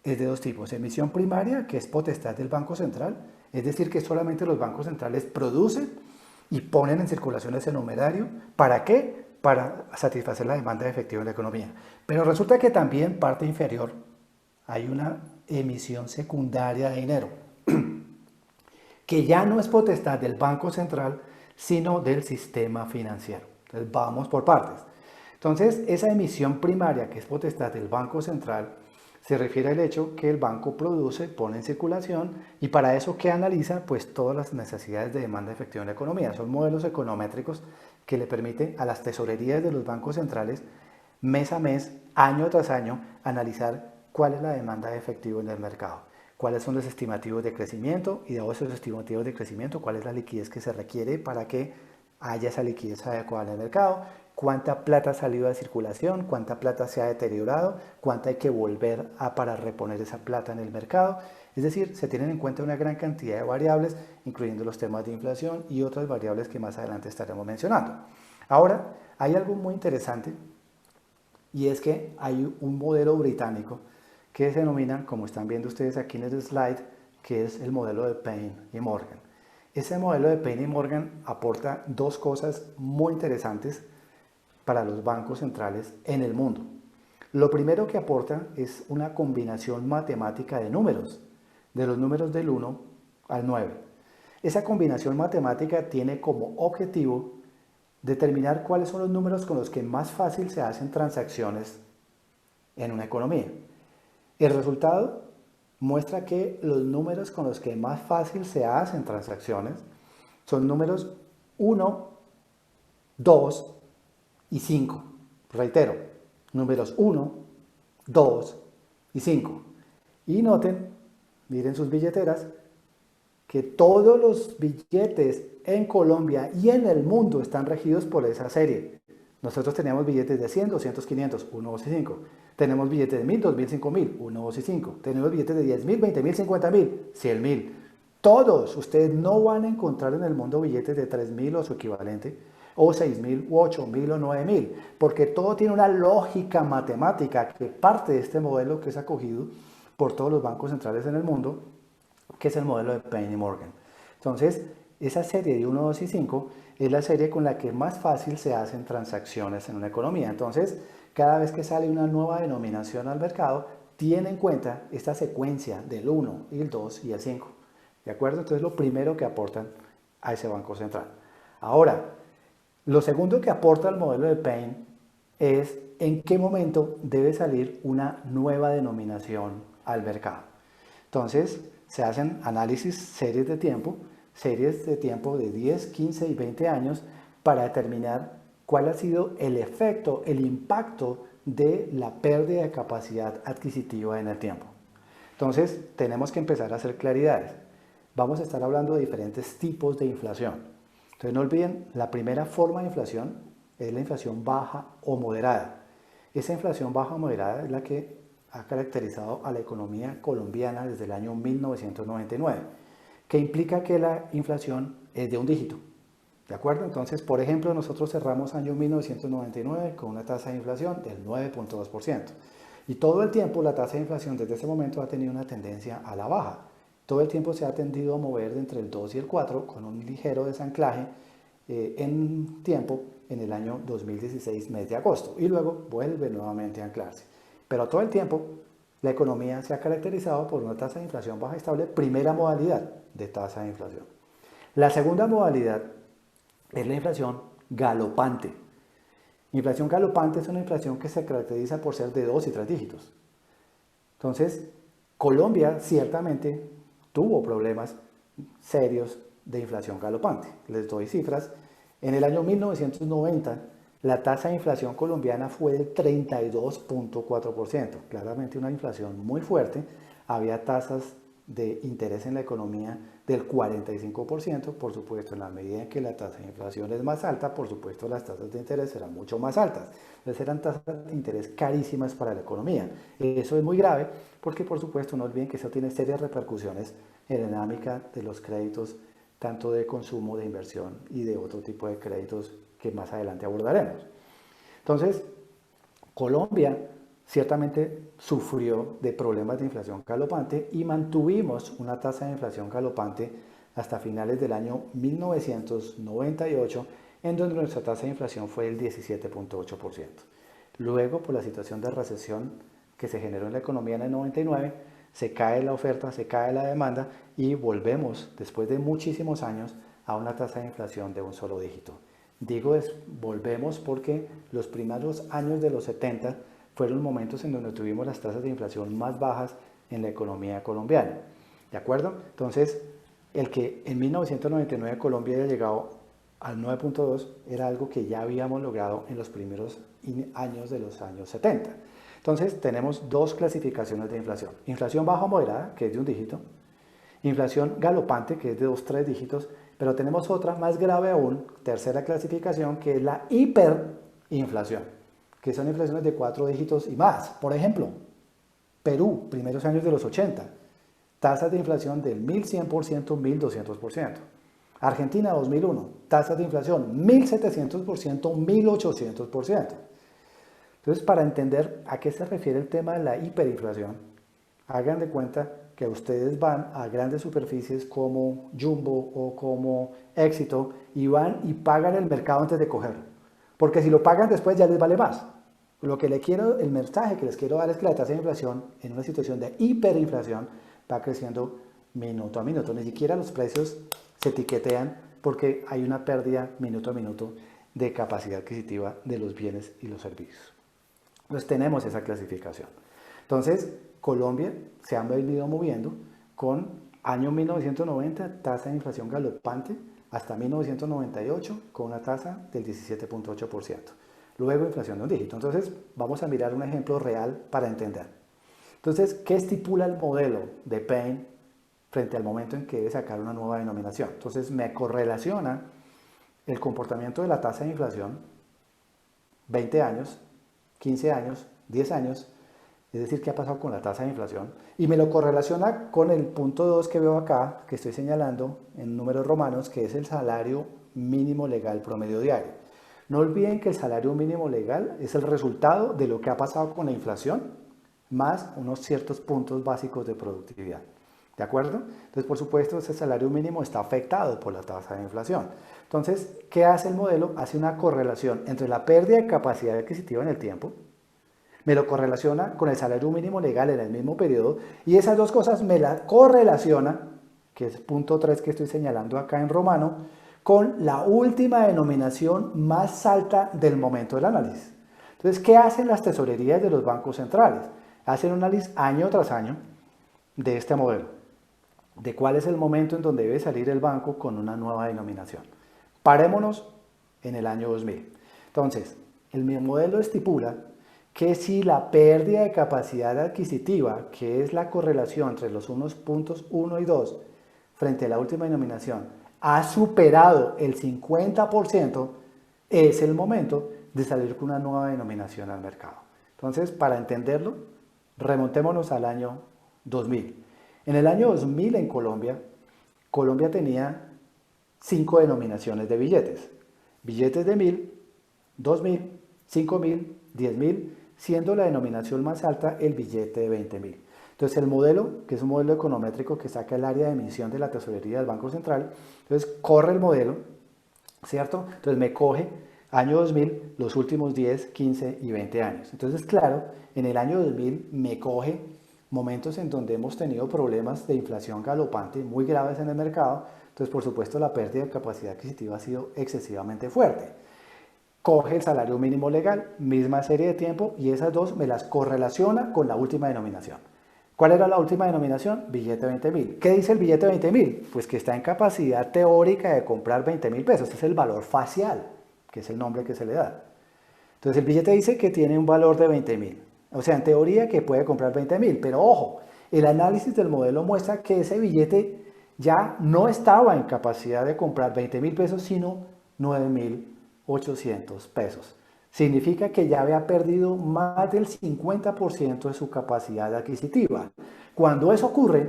es de 2 tipos. Emisión primaria, que es potestad del Banco Central, es decir, que solamente los bancos centrales producen y ponen en circulación ese numerario. ¿Para qué? Para satisfacer la demanda de efectivo en la economía. Pero resulta que también, parte inferior, hay una emisión secundaria de dinero, que ya no es potestad del Banco Central, sino del sistema financiero. Entonces vamos por partes. Entonces, esa emisión primaria, que es potestad del Banco Central, se refiere al hecho que el banco produce, pone en circulación, y para eso, ¿qué analiza? Pues todas las necesidades de demanda efectiva en la economía. Son modelos econométricos que le permiten a las tesorerías de los bancos centrales, mes a mes, año tras año, analizar cuál es la demanda de efectivo en el mercado, cuáles son los estimativos de crecimiento, y de esos estimativos de crecimiento, cuál es la liquidez que se requiere para que haya esa liquidez adecuada en el mercado, cuánta plata ha salido de circulación, cuánta plata se ha deteriorado, cuánta hay que volver para reponer esa plata en el mercado. Es decir, se tienen en cuenta una gran cantidad de variables, incluyendo los temas de inflación y otras variables que más adelante estaremos mencionando. Ahora, hay algo muy interesante, y es que hay un modelo británico que se denomina, como están viendo ustedes aquí en el slide, que es el modelo de Payne y Morgan. Ese modelo de Payne y Morgan aporta 2 cosas muy interesantes para los bancos centrales en el mundo. Lo primero que aporta es una combinación matemática de números, de los números del 1 al 9. Esa combinación matemática tiene como objetivo determinar cuáles son los números con los que más fácil se hacen transacciones en una economía. El resultado muestra que los números con los que más fácil se hacen transacciones son números 1, 2 y 5. Reitero, números 1, 2 y 5. Y noten, miren sus billeteras, que todos los billetes en Colombia y en el mundo están regidos por esa serie. Nosotros teníamos billetes de 100, 200, 500, 1, 2 y 5. Tenemos billetes de 1000, 2000, 5000, 1, 2 y 5. Tenemos billetes de 10.000, 20.000, 50.000, 100.000. Todos, ustedes no van a encontrar en el mundo billetes de 3.000 o su equivalente, o 6.000, o 8.000 o 9.000, porque todo tiene una lógica matemática que parte de este modelo que es acogido por todos los bancos centrales en el mundo, que es el modelo de Payne y Morgan. Entonces, esa serie de 1, 2 y 5 es la serie con la que más fácil se hacen transacciones en una economía. Entonces, cada vez que sale una nueva denominación al mercado, tiene en cuenta esta secuencia del 1, y el 2 y el 5. ¿De acuerdo? Entonces, lo primero que aportan a ese banco central. Ahora, lo segundo que aporta el modelo de Payne es en qué momento debe salir una nueva denominación al mercado. Entonces, se hacen análisis, series de tiempo de 10, 15 y 20 años para determinar cuál ha sido el efecto, el impacto de la pérdida de capacidad adquisitiva en el tiempo. Entonces, tenemos que empezar a hacer claridades. Vamos a estar hablando de diferentes tipos de inflación. Entonces, no olviden, la primera forma de inflación es la inflación baja o moderada. Esa inflación baja o moderada es la que ha caracterizado a la economía colombiana desde el año 1999, que implica que la inflación es de un dígito. ¿De acuerdo? Entonces, por ejemplo, nosotros cerramos año 1999 con una tasa de inflación del 9.2%. Y todo el tiempo la tasa de inflación desde ese momento ha tenido una tendencia a la baja. Todo el tiempo se ha tendido a mover entre el 2 y el 4 con un ligero desanclaje en tiempo en el año 2016, mes de agosto. Y luego vuelve nuevamente a anclarse. Pero todo el tiempo la economía se ha caracterizado por una tasa de inflación baja y estable, primera modalidad de tasa de inflación. La segunda modalidad es la inflación galopante. Inflación galopante es una inflación que se caracteriza por ser de 2 y 3 dígitos. Entonces, Colombia ciertamente tuvo problemas serios de inflación galopante. Les doy cifras. En el año 1990, la tasa de inflación colombiana fue del 32.4%, claramente una inflación muy fuerte. Había tasas de interés en la economía del 45%, por supuesto, en la medida en que la tasa de inflación es más alta, por supuesto, las tasas de interés serán mucho más altas. Entonces eran tasas de interés carísimas para la economía. Eso es muy grave porque, por supuesto, no olviden que eso tiene serias repercusiones en la dinámica de los créditos, tanto de consumo, de inversión y de otro tipo de créditos que más adelante abordaremos. Entonces, Colombia ciertamente sufrió de problemas de inflación galopante y mantuvimos una tasa de inflación galopante hasta finales del año 1998, en donde nuestra tasa de inflación fue del 17.8%. Luego, por la situación de recesión que se generó en la economía en el 99, se cae la oferta, se cae la demanda y volvemos, después de muchísimos años, a una tasa de inflación de un solo dígito. Digo volvemos porque los primeros años de los 70 fueron momentos en donde tuvimos las tasas de inflación más bajas en la economía colombiana. ¿De acuerdo? Entonces, el que en 1999 Colombia haya llegado al 9.2 era algo que ya habíamos logrado en los primeros años de los años 70. Entonces, tenemos dos clasificaciones de inflación. Inflación baja o moderada, que es de un dígito. Inflación galopante, que es de 2-3 dígitos. Pero tenemos otra más grave aún, tercera clasificación, que es la hiperinflación, que son inflaciones de 4 dígitos y más. Por ejemplo, Perú, primeros años de los 80, tasas de inflación del 1100%, 1200%. Argentina, 2001, tasas de inflación 1700%, 1800%. Entonces, para entender a qué se refiere el tema de la hiperinflación, hagan de cuenta que ustedes van a grandes superficies como Jumbo o como Éxito y van y pagan el mercado antes de cogerlo. Porque si lo pagan después ya les vale más. El mensaje que les quiero dar es que la tasa de inflación en una situación de hiperinflación va creciendo minuto a minuto. Ni siquiera los precios se etiquetean porque hay una pérdida minuto a minuto de capacidad adquisitiva de los bienes y los servicios. Entonces tenemos esa clasificación. Entonces, Colombia se ha venido moviendo con año 1990, tasa de inflación galopante, hasta 1998 con una tasa del 17.8%. Luego inflación de un dígito. Entonces vamos a mirar un ejemplo real para entender. Entonces, ¿qué estipula el modelo de Payne frente al momento en que debe sacar una nueva denominación? Entonces me correlaciona el comportamiento de la tasa de inflación 20 años, 15 años, 10 años, es decir, qué ha pasado con la tasa de inflación, y me lo correlaciona con el punto 2 que veo acá, que estoy señalando en números romanos, que es el salario mínimo legal promedio diario. No olviden que el salario mínimo legal es el resultado de lo que ha pasado con la inflación, más unos ciertos puntos básicos de productividad. ¿De acuerdo? Entonces, por supuesto, ese salario mínimo está afectado por la tasa de inflación. Entonces, ¿qué hace el modelo? Hace una correlación entre la pérdida de capacidad adquisitiva en el tiempo, me lo correlaciona con el salario mínimo legal en el mismo periodo, y esas dos cosas me las correlaciona, que es punto 3 que estoy señalando acá en romano, con la última denominación más alta del momento del análisis. Entonces, ¿qué hacen las tesorerías de los bancos centrales? Hacen un análisis año tras año de este modelo, de cuál es el momento en donde debe salir el banco con una nueva denominación. Parémonos en el año 2000. Entonces, el modelo estipula que si la pérdida de capacidad adquisitiva, que es la correlación entre los puntos 1 y 2 frente a la última denominación, ha superado el 50%, es el momento de salir con una nueva denominación al mercado. Entonces, para entenderlo, remontémonos al año 2000. En el año 2000 en Colombia tenía 5 denominaciones de billetes. Billetes de 1000, 2000, 5000, 10.000, siendo la denominación más alta el billete de 20.000. Entonces el modelo, que es un modelo econométrico que saca el área de emisión de la tesorería del Banco Central, entonces corre el modelo, ¿cierto? Entonces me coge año 2000, los últimos 10, 15 y 20 años. Entonces, claro, en el año 2000 me coge momentos en donde hemos tenido problemas de inflación galopante muy graves en el mercado. Entonces, por supuesto, la pérdida de capacidad adquisitiva ha sido excesivamente fuerte. Coge el salario mínimo legal, misma serie de tiempo, y esas dos me las correlaciona con la última denominación. ¿Cuál era la última denominación? Billete 20.000. ¿Qué dice el billete 20.000? Pues que está en capacidad teórica de comprar 20.000 pesos. Este es el valor facial, que es el nombre que se le da. Entonces el billete dice que tiene un valor de 20.000. O sea, en teoría que puede comprar 20.000. Pero ojo, el análisis del modelo muestra que ese billete ya no estaba en capacidad de comprar 20.000 pesos, sino 9.800 pesos. Significa que ya había perdido más del 50% de su capacidad adquisitiva. Cuando eso ocurre,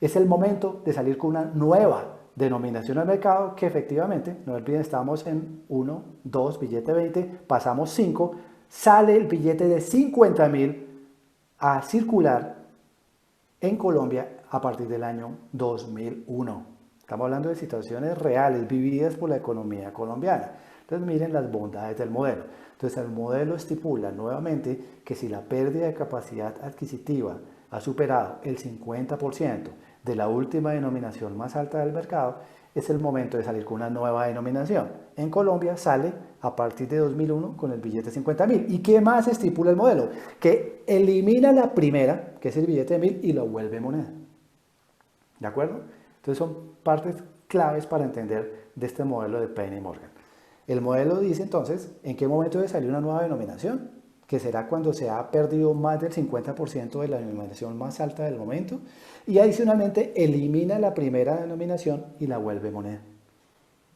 es el momento de salir con una nueva denominación al mercado, que efectivamente, no olviden, estamos en 1, 2, billete 20, pasamos 5, sale el billete de 50.000 a circular en Colombia a partir del año 2001. Estamos hablando de situaciones reales, vividas por la economía colombiana. Entonces miren las bondades del modelo. Entonces el modelo estipula nuevamente que si la pérdida de capacidad adquisitiva ha superado el 50% de la última denominación más alta del mercado, es el momento de salir con una nueva denominación. En Colombia sale a partir de 2001 con el billete 50.000. ¿Y qué más estipula el modelo? Que elimina la primera, que es el billete de 1000, y lo vuelve moneda. ¿De acuerdo? Entonces son partes claves para entender de este modelo de Payne y Morgan. El modelo dice entonces en qué momento debe salir una nueva denominación, que será cuando se ha perdido más del 50% de la denominación más alta del momento, y adicionalmente elimina la primera denominación y la vuelve moneda.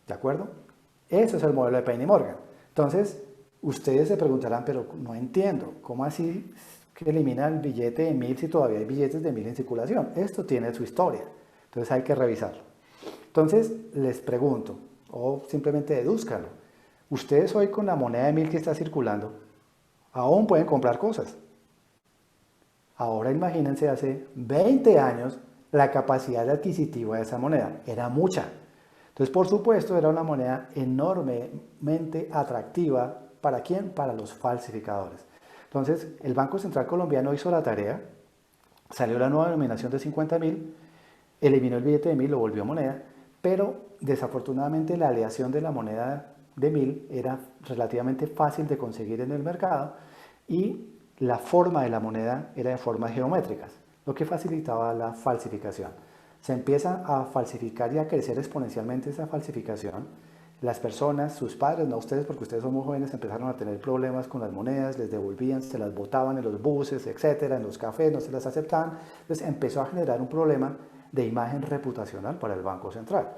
¿De acuerdo? Eso es el modelo de Payne y Morgan. Entonces, ustedes se preguntarán, pero no entiendo, ¿cómo así que elimina el billete de 1000 si todavía hay billetes de 1000 en circulación? Esto tiene su historia, entonces hay que revisarlo. Entonces, les pregunto, o simplemente dedúzcanlo, ustedes hoy con la moneda de 1000 que está circulando, aún pueden comprar cosas. Ahora imagínense, hace 20 años, la capacidad adquisitiva de esa moneda era mucha. Entonces, por supuesto, era una moneda enormemente atractiva. ¿Para quién? Para los falsificadores. Entonces, el Banco Central Colombiano hizo la tarea, salió la nueva denominación de 50.000, eliminó el billete de 1000, lo volvió moneda, pero desafortunadamente la aleación de la moneda de 1000 era relativamente fácil de conseguir en el mercado y la forma de la moneda era de formas geométricas, lo que facilitaba la falsificación. se empieza a falsificar y a crecer exponencialmente esa falsificación. Las personas, sus padres, no ustedes porque ustedes son muy jóvenes, empezaron a tener problemas con las monedas, les devolvían, se las botaban en los buses, etcétera, en los cafés, no se las aceptaban. Entonces empezó a generar un problema de imagen reputacional para el Banco Central.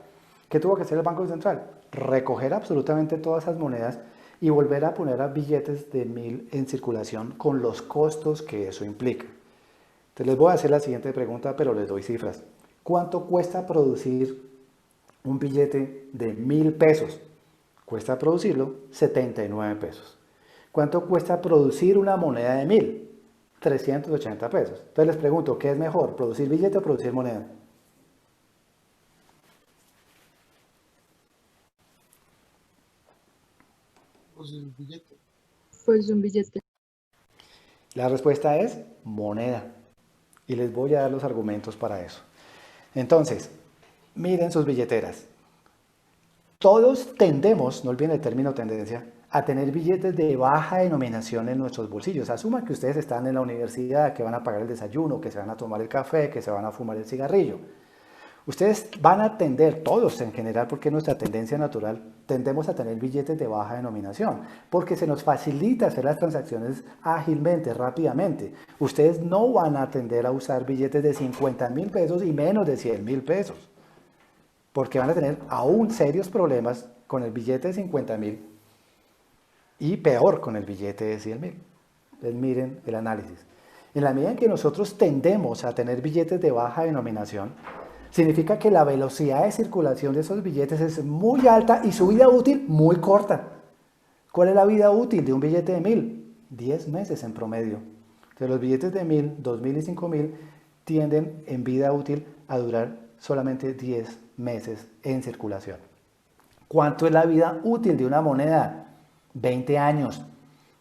¿Qué tuvo que hacer el Banco Central? Recoger absolutamente todas esas monedas y volver a poner a billetes de 1000 en circulación con los costos que eso implica. Entonces les voy a hacer la siguiente pregunta, pero les doy cifras. ¿Cuánto cuesta producir un billete de 1000 pesos? Cuesta producirlo 79 pesos. ¿Cuánto cuesta producir una moneda de 1000? 380 pesos. Entonces les pregunto, ¿qué es mejor, producir billete o producir moneda? Pues el billete. Pues un billete. La respuesta es moneda. Y les voy a dar los argumentos para eso. Entonces, miren sus billeteras. Todos tendemos, no olviden el término tendencia, a tener billetes de baja denominación en nuestros bolsillos. Asuma que ustedes están en la universidad, que van a pagar el desayuno, que se van a tomar el café, que se van a fumar el cigarrillo. Ustedes van a tender, todos en general, porque nuestra tendencia natural, tendemos a tener billetes de baja denominación, porque se nos facilita hacer las transacciones ágilmente, rápidamente. Ustedes no van a tender a usar billetes de 50.000 pesos y menos de 100.000 pesos, porque van a tener aún serios problemas con el billete de 50.000 y peor con el billete de 100.000. Entonces miren el análisis. En la medida en que nosotros tendemos a tener billetes de baja denominación, significa que la velocidad de circulación de esos billetes es muy alta y su vida útil muy corta. ¿Cuál es la vida útil de un billete de 1000? 10 meses en promedio. Entonces los billetes de 1000, 2000 y 5000 tienden en vida útil a durar solamente 10 meses en circulación. ¿Cuánto es la vida útil de una moneda? 20 años.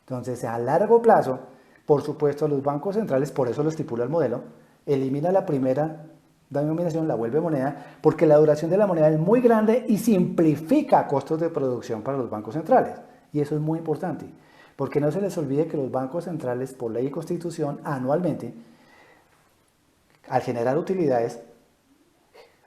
Entonces a largo plazo, por supuesto los bancos centrales, por eso lo estipula el modelo, elimina la primera denominación, la vuelve moneda, porque la duración de la moneda es muy grande y simplifica costos de producción para los bancos centrales. Y eso es muy importante, porque no se les olvide que los bancos centrales, por ley y constitución, anualmente, al generar utilidades,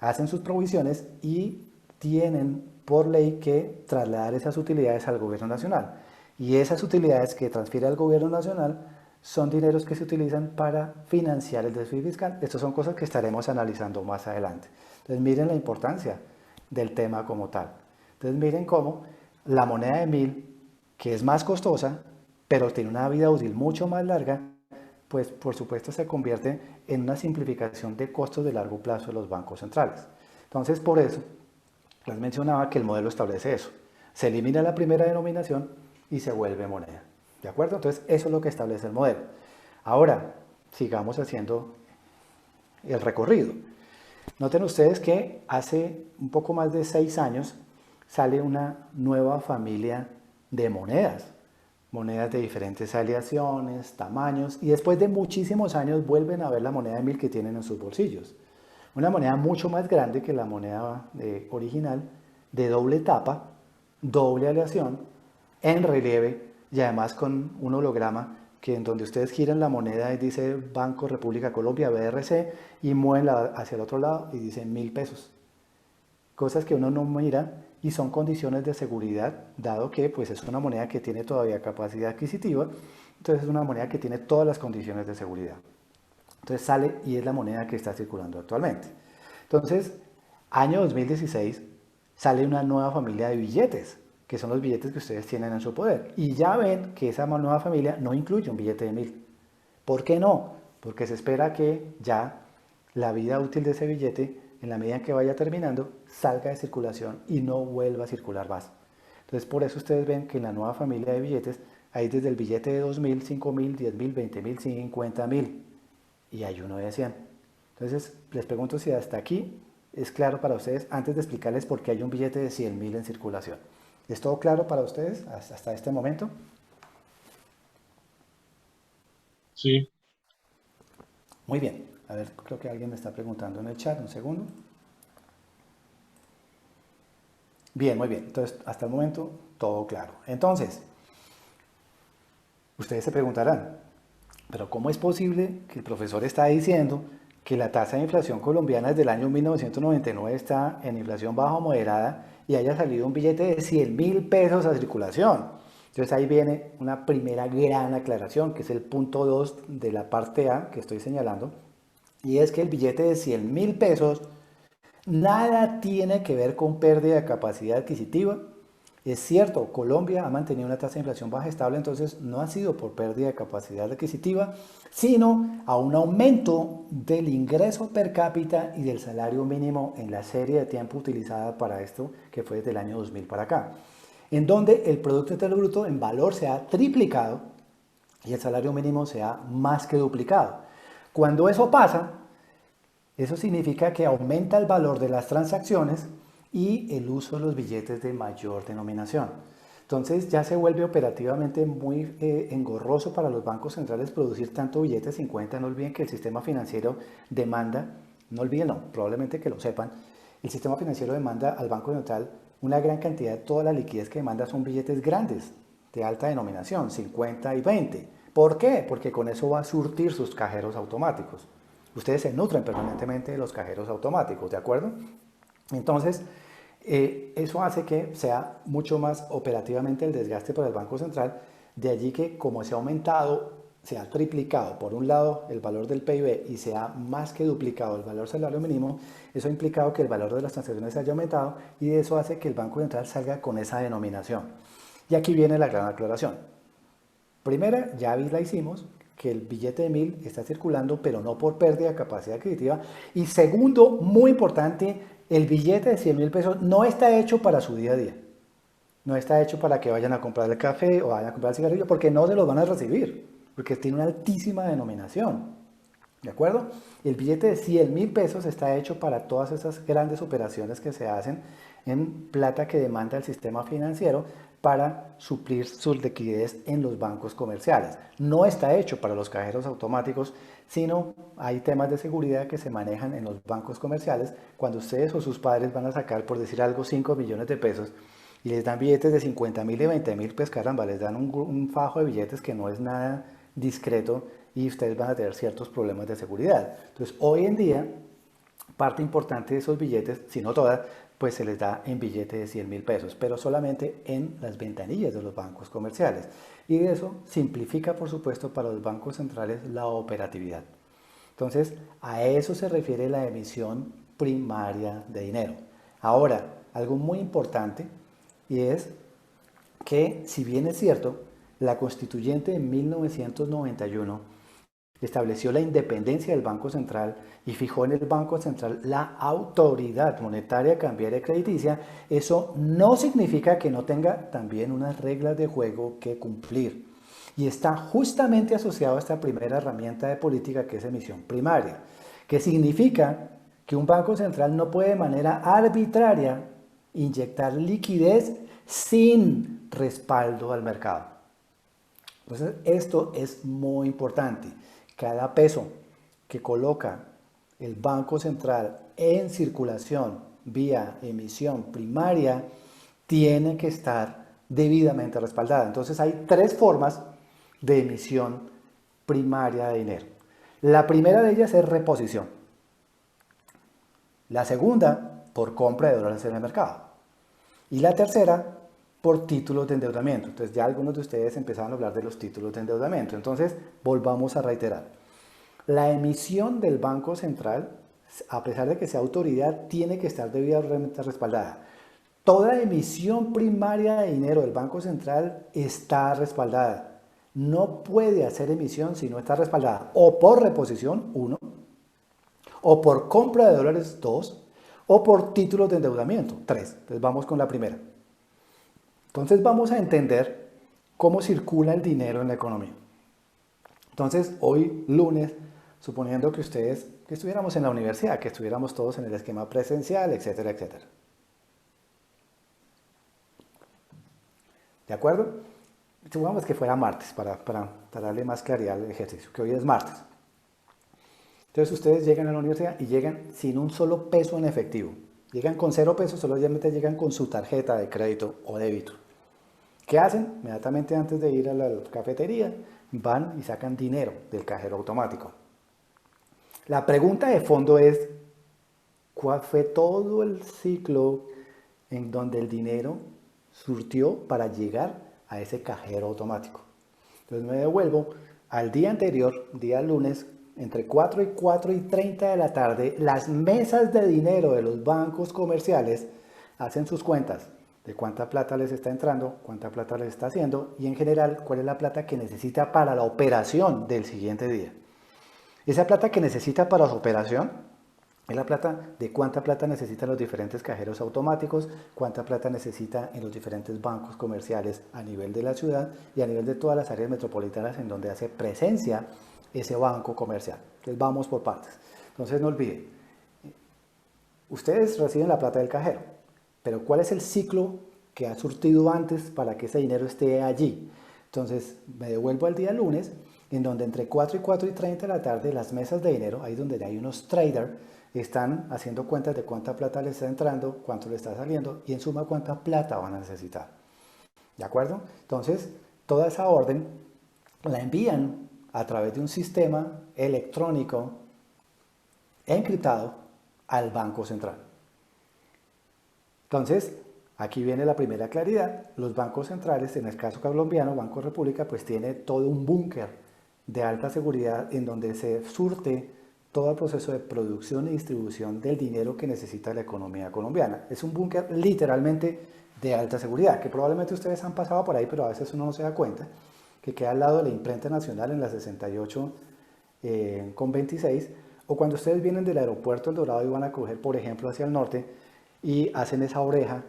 hacen sus provisiones y tienen por ley que trasladar esas utilidades al gobierno nacional. Y esas utilidades que transfiere al gobierno nacional son dineros que se utilizan para financiar el déficit fiscal. Estas son cosas que estaremos analizando más adelante. Entonces miren la importancia del tema como tal. Entonces miren cómo la moneda de 1000, que es más costosa, pero tiene una vida útil mucho más larga, pues por supuesto se convierte en una simplificación de costos de largo plazo de los bancos centrales. Entonces por eso les mencionaba que el modelo establece eso. Se elimina la primera denominación y se vuelve moneda. ¿De acuerdo? Entonces, eso es lo que establece el modelo. Ahora, sigamos haciendo el recorrido. Noten ustedes que hace un poco más de 6 años sale una nueva familia de monedas. Monedas de diferentes aleaciones, tamaños, y después de muchísimos años vuelven a ver la moneda de 1000 que tienen en sus bolsillos. Una moneda mucho más grande que la moneda original, de doble tapa, doble aleación, en relieve, y además con un holograma que en donde ustedes giran la moneda y dice Banco República Colombia, BRC, y mueven hacia el otro lado y dice 1000 pesos. Cosas que uno no mira y son condiciones de seguridad, dado que pues, es una moneda que tiene todavía capacidad adquisitiva, entonces es una moneda que tiene todas las condiciones de seguridad. Entonces sale y es la moneda que está circulando actualmente. Entonces, año 2016, sale una nueva familia de billetes, que son los billetes que ustedes tienen en su poder. Y ya ven que esa nueva familia no incluye un billete de 1000. ¿Por qué no? Porque se espera que ya la vida útil de ese billete, en la medida en que vaya terminando, salga de circulación y no vuelva a circular más. Entonces, por eso ustedes ven que en la nueva familia de billetes hay desde el billete de 2000, 5000, 10.000, 20.000, 50.000 y hay uno de 100. Entonces, les pregunto si hasta aquí es claro para ustedes, antes de explicarles por qué hay un billete de 100.000 en circulación. ¿Es todo claro para ustedes hasta este momento? Sí. Muy bien. A ver, creo que alguien me está preguntando en el chat. Un segundo. Bien, muy bien. Entonces, hasta el momento, todo claro. Entonces, ustedes se preguntarán, ¿pero cómo es posible que el profesor está diciendo que la tasa de inflación colombiana desde el año 1999 está en inflación baja o moderada y haya salido un billete de 100.000 pesos a circulación. Entonces ahí viene una primera gran aclaración, que es el punto 2 de la parte A que estoy señalando, y es que el billete de 100.000 pesos nada tiene que ver con pérdida de capacidad adquisitiva. Es cierto, Colombia ha mantenido una tasa de inflación baja estable, entonces no ha sido por pérdida de capacidad adquisitiva, sino a un aumento del ingreso per cápita y del salario mínimo en la serie de tiempo utilizada para esto, que fue desde el año 2000 para acá, en donde el Producto Interno Bruto en valor se ha triplicado y el salario mínimo se ha más que duplicado. Cuando eso pasa, eso significa que aumenta el valor de las transacciones y el uso de los billetes de mayor denominación. Entonces ya se vuelve operativamente muy engorroso para los bancos centrales producir tanto billete 50. No olviden que el sistema financiero demanda, no olviden, no, probablemente que lo sepan, el sistema financiero demanda al Banco Central una gran cantidad de toda la liquidez que demanda son billetes grandes, de alta denominación, 50 y 20. ¿Por qué? Porque con eso va a surtir sus cajeros automáticos. Ustedes se nutren permanentemente de los cajeros automáticos, ¿de acuerdo? Entonces, eso hace que sea mucho más operativamente el desgaste para el Banco Central. De allí que como se ha aumentado, se ha triplicado, por un lado, el valor del PIB y se ha más que duplicado el valor salario mínimo, eso ha implicado que el valor de las transacciones haya aumentado y eso hace que el Banco Central salga con esa denominación. Y aquí viene la gran aclaración. Primera, ya la hicimos, que el billete de 1.000 está circulando, pero no por pérdida de capacidad adquisitiva. Y segundo, muy importante, el billete de 100.000 pesos no está hecho para su día a día. No está hecho para que vayan a comprar el café o vayan a comprar el cigarrillo, porque no se los van a recibir, porque tiene una altísima denominación. ¿De acuerdo? El billete de 100.000 pesos está hecho para todas esas grandes operaciones que se hacen en plata que demanda el sistema financiero para suplir su liquidez en los bancos comerciales. No está hecho para los cajeros automáticos, sino hay temas de seguridad que se manejan en los bancos comerciales. Cuando ustedes o sus padres van a sacar, por decir algo, 5 millones de pesos y les dan billetes de 50.000 y 20.000, pues caramba, les dan un fajo de billetes que no es nada discreto y ustedes van a tener ciertos problemas de seguridad. Entonces, hoy en día, parte importante de esos billetes, si no toda, pues se les da en billete de 100.000 pesos, pero solamente en las ventanillas de los bancos comerciales. Y eso simplifica, por supuesto, para los bancos centrales la operatividad. Entonces, a eso se refiere la emisión primaria de dinero. Ahora, algo muy importante, y es que, si bien es cierto, la Constituyente de 1991 estableció la independencia del Banco Central y fijó en el Banco Central la autoridad monetaria, cambiaria y crediticia, eso no significa que no tenga también unas reglas de juego que cumplir. Y está justamente asociado a esta primera herramienta de política que es emisión primaria, que significa que un Banco Central no puede de manera arbitraria inyectar liquidez sin respaldo al mercado. Entonces, esto es muy importante. Cada peso que coloca el Banco Central en circulación vía emisión primaria tiene que estar debidamente respaldada. Entonces hay tres formas de emisión primaria de dinero. La primera de ellas es reposición. La segunda, por compra de dólares en el mercado. Y la tercera, por títulos de endeudamiento. Entonces ya algunos de ustedes empezaron a hablar de los títulos de endeudamiento. Entonces volvamos a reiterar. La emisión del Banco Central, a pesar de que sea autoridad, tiene que estar debidamente respaldada. Toda emisión primaria de dinero del Banco Central está respaldada. No puede hacer emisión si no está respaldada o por reposición, 1, o por compra de dólares, 2, o por títulos de endeudamiento, 3. Entonces vamos con la primera. Entonces vamos a entender cómo circula el dinero en la economía. Entonces hoy lunes, suponiendo que ustedes, que estuviéramos en la universidad, que estuviéramos todos en el esquema presencial, etcétera, etcétera. ¿De acuerdo? Supongamos que fuera martes para darle más claridad al ejercicio, que hoy es martes. Entonces ustedes llegan a la universidad y llegan sin un solo peso en efectivo. Llegan con 0 pesos, solamente llegan con su tarjeta de crédito o débito. ¿Qué hacen? Inmediatamente antes de ir a la cafetería, van y sacan dinero del cajero automático. La pregunta de fondo es, ¿cuál fue todo el ciclo en donde el dinero surtió para llegar a ese cajero automático? Entonces me devuelvo al día anterior, día lunes, entre 4 y 4 y 30 de la tarde, las mesas de dinero de los bancos comerciales hacen sus cuentas de cuánta plata les está entrando, cuánta plata les está haciendo y en general cuál es la plata que necesita para la operación del siguiente día. Esa plata que necesita para su operación es la plata de cuánta plata necesitan los diferentes cajeros automáticos, cuánta plata necesita en los diferentes bancos comerciales a nivel de la ciudad y a nivel de todas las áreas metropolitanas en donde hace presencia ese banco comercial. Entonces vamos por partes. Entonces no olviden, ustedes reciben la plata del cajero, pero ¿cuál es el ciclo que ha surtido antes para que ese dinero esté allí? Entonces me devuelvo al día lunes, en donde entre 4 y 4 y 30 de la tarde las mesas de dinero, ahí donde hay unos traders, están haciendo cuentas de cuánta plata les está entrando, cuánto le está saliendo y en suma cuánta plata van a necesitar. ¿De acuerdo? Entonces, toda esa orden la envían a través de un sistema electrónico encriptado al Banco Central. Entonces, aquí viene la primera claridad. Los bancos centrales, en el caso colombiano, Banco República, pues tiene todo un búnker de alta seguridad en donde se surte todo el proceso de producción y distribución del dinero que necesita la economía colombiana. Es un búnker literalmente de alta seguridad, que probablemente ustedes han pasado por ahí, pero a veces uno no se da cuenta, que queda al lado de la imprenta nacional en la 68 con 26, o cuando ustedes vienen del aeropuerto El Dorado y van a coger, por ejemplo, hacia el norte, y hacen esa oreja,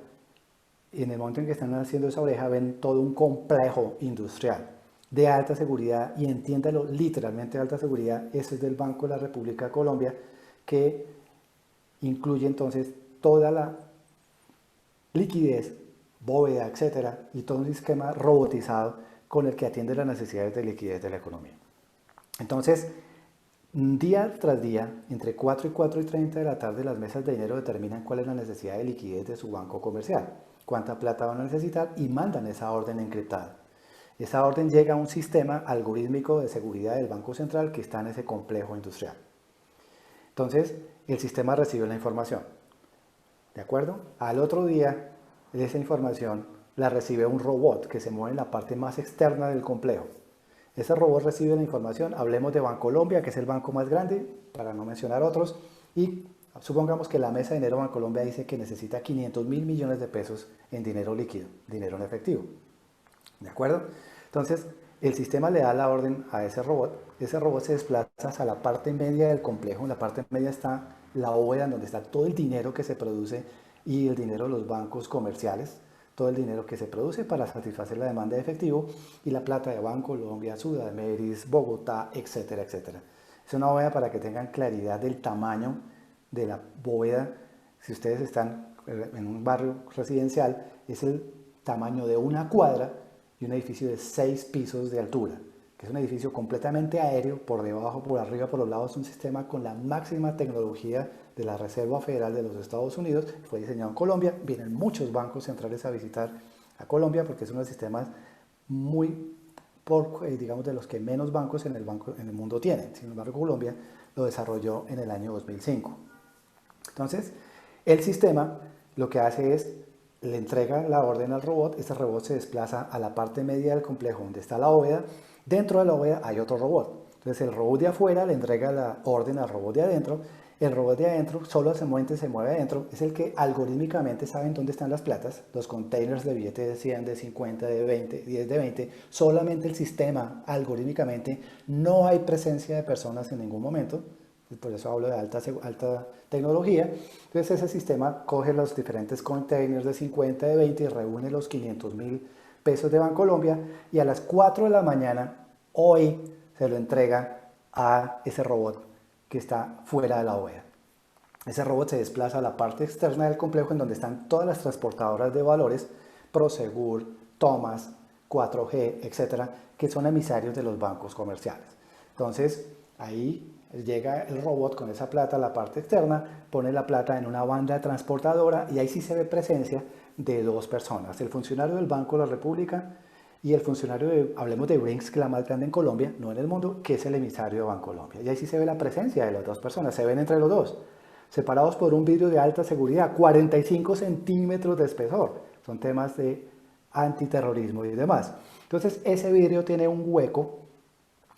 y en el momento en que están haciendo esa oreja ven todo un complejo industrial de alta seguridad, y entiéndalo literalmente de alta seguridad. Eso es del Banco de la República de Colombia, que incluye entonces toda la liquidez, bóveda, etcétera, y todo un esquema robotizado con el que atiende las necesidades de liquidez de la economía. Entonces, día tras día, entre 4 y 4 y 30 de la tarde, las mesas de dinero determinan cuál es la necesidad de liquidez de su banco comercial, cuánta plata van a necesitar y mandan esa orden encriptada. Esa orden llega a un sistema algorítmico de seguridad del Banco Central que está en ese complejo industrial. Entonces, el sistema recibe la información. ¿De acuerdo? Al otro día, esa información la recibe un robot que se mueve en la parte más externa del complejo. Ese robot recibe la información, hablemos de Bancolombia, que es el banco más grande, para no mencionar otros, y supongamos que la mesa de dinero Bancolombia dice que necesita 500.000 millones de pesos en dinero líquido, dinero en efectivo. ¿De acuerdo? Entonces, el sistema le da la orden a ese robot se desplaza hacia la parte media del complejo. En la parte media está la bóveda donde está todo el dinero que se produce y el dinero de los bancos comerciales, todo el dinero que se produce para satisfacer la demanda de efectivo y la plata de Bancolombia, Sudameris, Bogotá, etcétera, etcétera. Es una bóveda para que tengan claridad del tamaño de la bóveda. Si ustedes están en un barrio residencial, es el tamaño de una cuadra y un edificio de 6 pisos de altura, que es un edificio completamente aéreo, por debajo, por arriba, por los lados, un sistema con la máxima tecnología de la Reserva Federal de los Estados Unidos, fue diseñado en Colombia. Vienen muchos bancos centrales a visitar a Colombia porque es uno de los sistemas muy, digamos, de los que menos bancos en el mundo tienen. Sin embargo, Colombia lo desarrolló en el año 2005. Entonces, el sistema lo que hace es le entrega la orden al robot. Este robot se desplaza a la parte media del complejo donde está la bóveda. Dentro de la bóveda hay otro robot. Entonces el robot de afuera le entrega la orden al robot de adentro. El robot de adentro solo se mueve adentro. Es el que algorítmicamente sabe dónde están las platas, los containers de billetes de 100, de 50, de 20, 10 de 20. Solamente el sistema algorítmicamente, no hay presencia de personas en ningún momento. Por eso hablo de alta tecnología. Entonces ese sistema coge los diferentes containers de 50, de 20 y reúne los 500.000 pesos de Bancolombia y a las 4 de la mañana hoy se lo entrega a ese robot que está fuera de la bóveda. Ese robot se desplaza a la parte externa del complejo en donde están todas las transportadoras de valores, Prosegur, Thomas, 4G, etcétera, que son emisarios de los bancos comerciales. Entonces ahí llega el robot con esa plata a la parte externa, pone la plata en una banda transportadora y ahí sí se ve presencia de 2 personas, el funcionario del Banco de la República y el funcionario hablemos de Brinks, que es la más grande en Colombia, no en el mundo, que es el emisario de Bancolombia. Y ahí sí se ve la presencia de las dos personas, se ven entre los dos, separados por un vidrio de alta seguridad, 45 centímetros de espesor. Son temas de antiterrorismo y demás. Entonces, ese vidrio tiene un hueco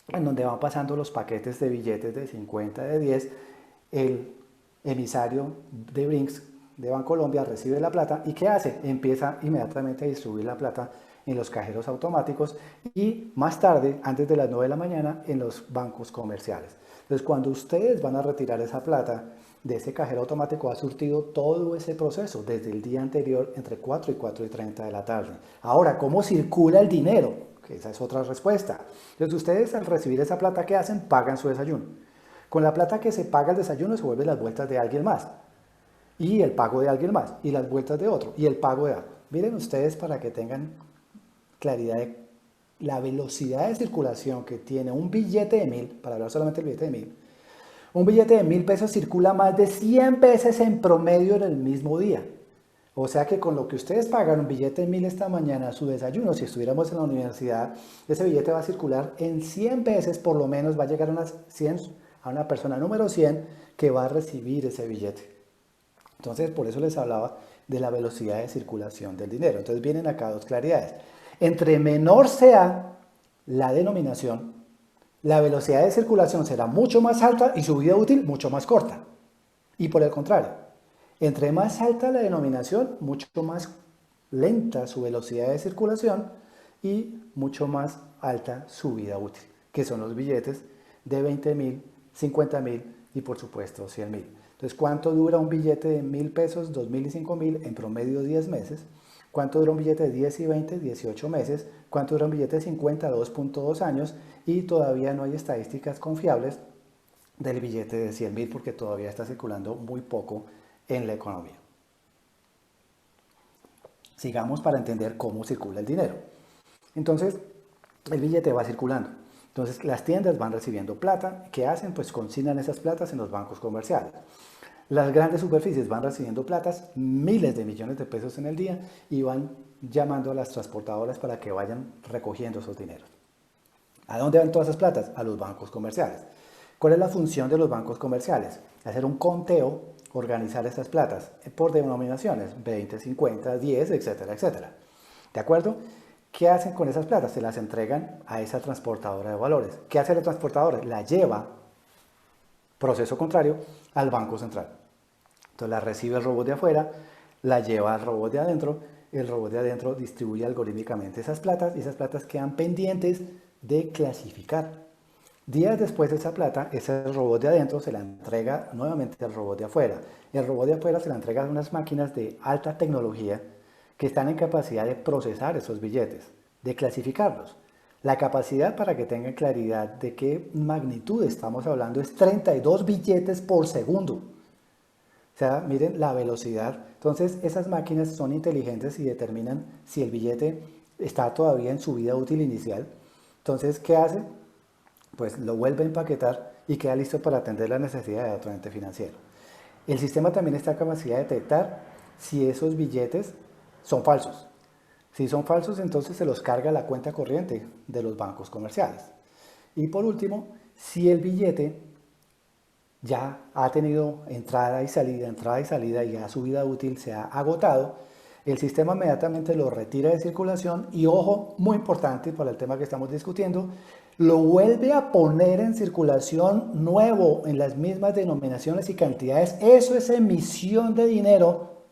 en donde van pasando los paquetes de billetes de 50, de 10. El emisario de Brinks de Bancolombia recibe la plata y ¿qué hace? Empieza inmediatamente a distribuir la plata en los cajeros automáticos y más tarde, antes de las 9 de la mañana, en los bancos comerciales. Entonces, cuando ustedes van a retirar esa plata de ese cajero automático, ha surtido todo ese proceso desde el día anterior entre 4 y 4:30 de la tarde. Ahora, ¿cómo circula el dinero? Que esa es otra respuesta. Entonces, ustedes al recibir esa plata, ¿qué hacen? Pagan su desayuno. Con la plata que se paga el desayuno se vuelven las vueltas de alguien más. Y el pago de alguien más. Y las vueltas de otro. Y el pago de algo. Miren ustedes para que tengan claridad de la velocidad de circulación que tiene un billete de 1000, para hablar solamente del billete de 1000, un billete de 1000 pesos circula más de 100 veces en promedio en el mismo día. O sea que con lo que ustedes pagan un billete de 1000 esta mañana, su desayuno, si estuviéramos en la universidad, ese billete va a circular en 100 veces, por lo menos va a llegar a una persona número 100 que va a recibir ese billete. Entonces, por eso les hablaba de la velocidad de circulación del dinero. Entonces, vienen acá dos claridades. Entre menor sea la denominación, la velocidad de circulación será mucho más alta y su vida útil mucho más corta. Y por el contrario, entre más alta la denominación, mucho más lenta su velocidad de circulación y mucho más alta su vida útil, que son los billetes de 20.000, 50.000 y por supuesto 100.000. Entonces, ¿cuánto dura un billete de 1000 pesos, 2000 y 5000? En promedio 10 meses. ¿Cuánto dura un billete de 10 y 20? 18 meses. ¿Cuánto dura un billete de 50? 2.2 años. Y todavía no hay estadísticas confiables del billete de 100.000 porque todavía está circulando muy poco en la economía. Sigamos para entender cómo circula el dinero. Entonces, el billete va circulando. Entonces, las tiendas van recibiendo plata. ¿Qué hacen? Pues consignan esas platas en los bancos comerciales. Las grandes superficies van recibiendo platas, miles de millones de pesos en el día, y van llamando a las transportadoras para que vayan recogiendo esos dineros. ¿A dónde van todas esas platas? A los bancos comerciales. ¿Cuál es la función de los bancos comerciales? Hacer un conteo, organizar esas platas por denominaciones, 20, 50, 10, etcétera, etcétera. ¿De acuerdo? ¿Qué hacen con esas platas? Se las entregan a esa transportadora de valores. ¿Qué hace la transportadora? La lleva, proceso contrario, al Banco Central. Entonces la recibe el robot de afuera, la lleva al robot de adentro, el robot de adentro distribuye algorítmicamente esas platas y esas platas quedan pendientes de clasificar. Días después de esa plata, ese robot de adentro se la entrega nuevamente al robot de afuera. El robot de afuera se la entrega a unas máquinas de alta tecnología que están en capacidad de procesar esos billetes, de clasificarlos. La capacidad, para que tengan claridad de qué magnitud estamos hablando, es 32 billetes por segundo. O sea, miren la velocidad. Entonces, esas máquinas son inteligentes y determinan si el billete está todavía en su vida útil inicial. Entonces, ¿qué hacen? Pues lo vuelve a empaquetar y queda listo para atender la necesidad de otro ente financiero. El sistema también está en capacidad de detectar si esos billetes son falsos. Si son falsos, entonces se los carga la cuenta corriente de los bancos comerciales. Y por último, si el billete ya ha tenido entrada y salida y ya su vida útil se ha agotado, el sistema inmediatamente lo retira de circulación y, ojo, muy importante para el tema que estamos discutiendo, lo vuelve a poner en circulación nuevo en las mismas denominaciones y cantidades. Eso es emisión de dinero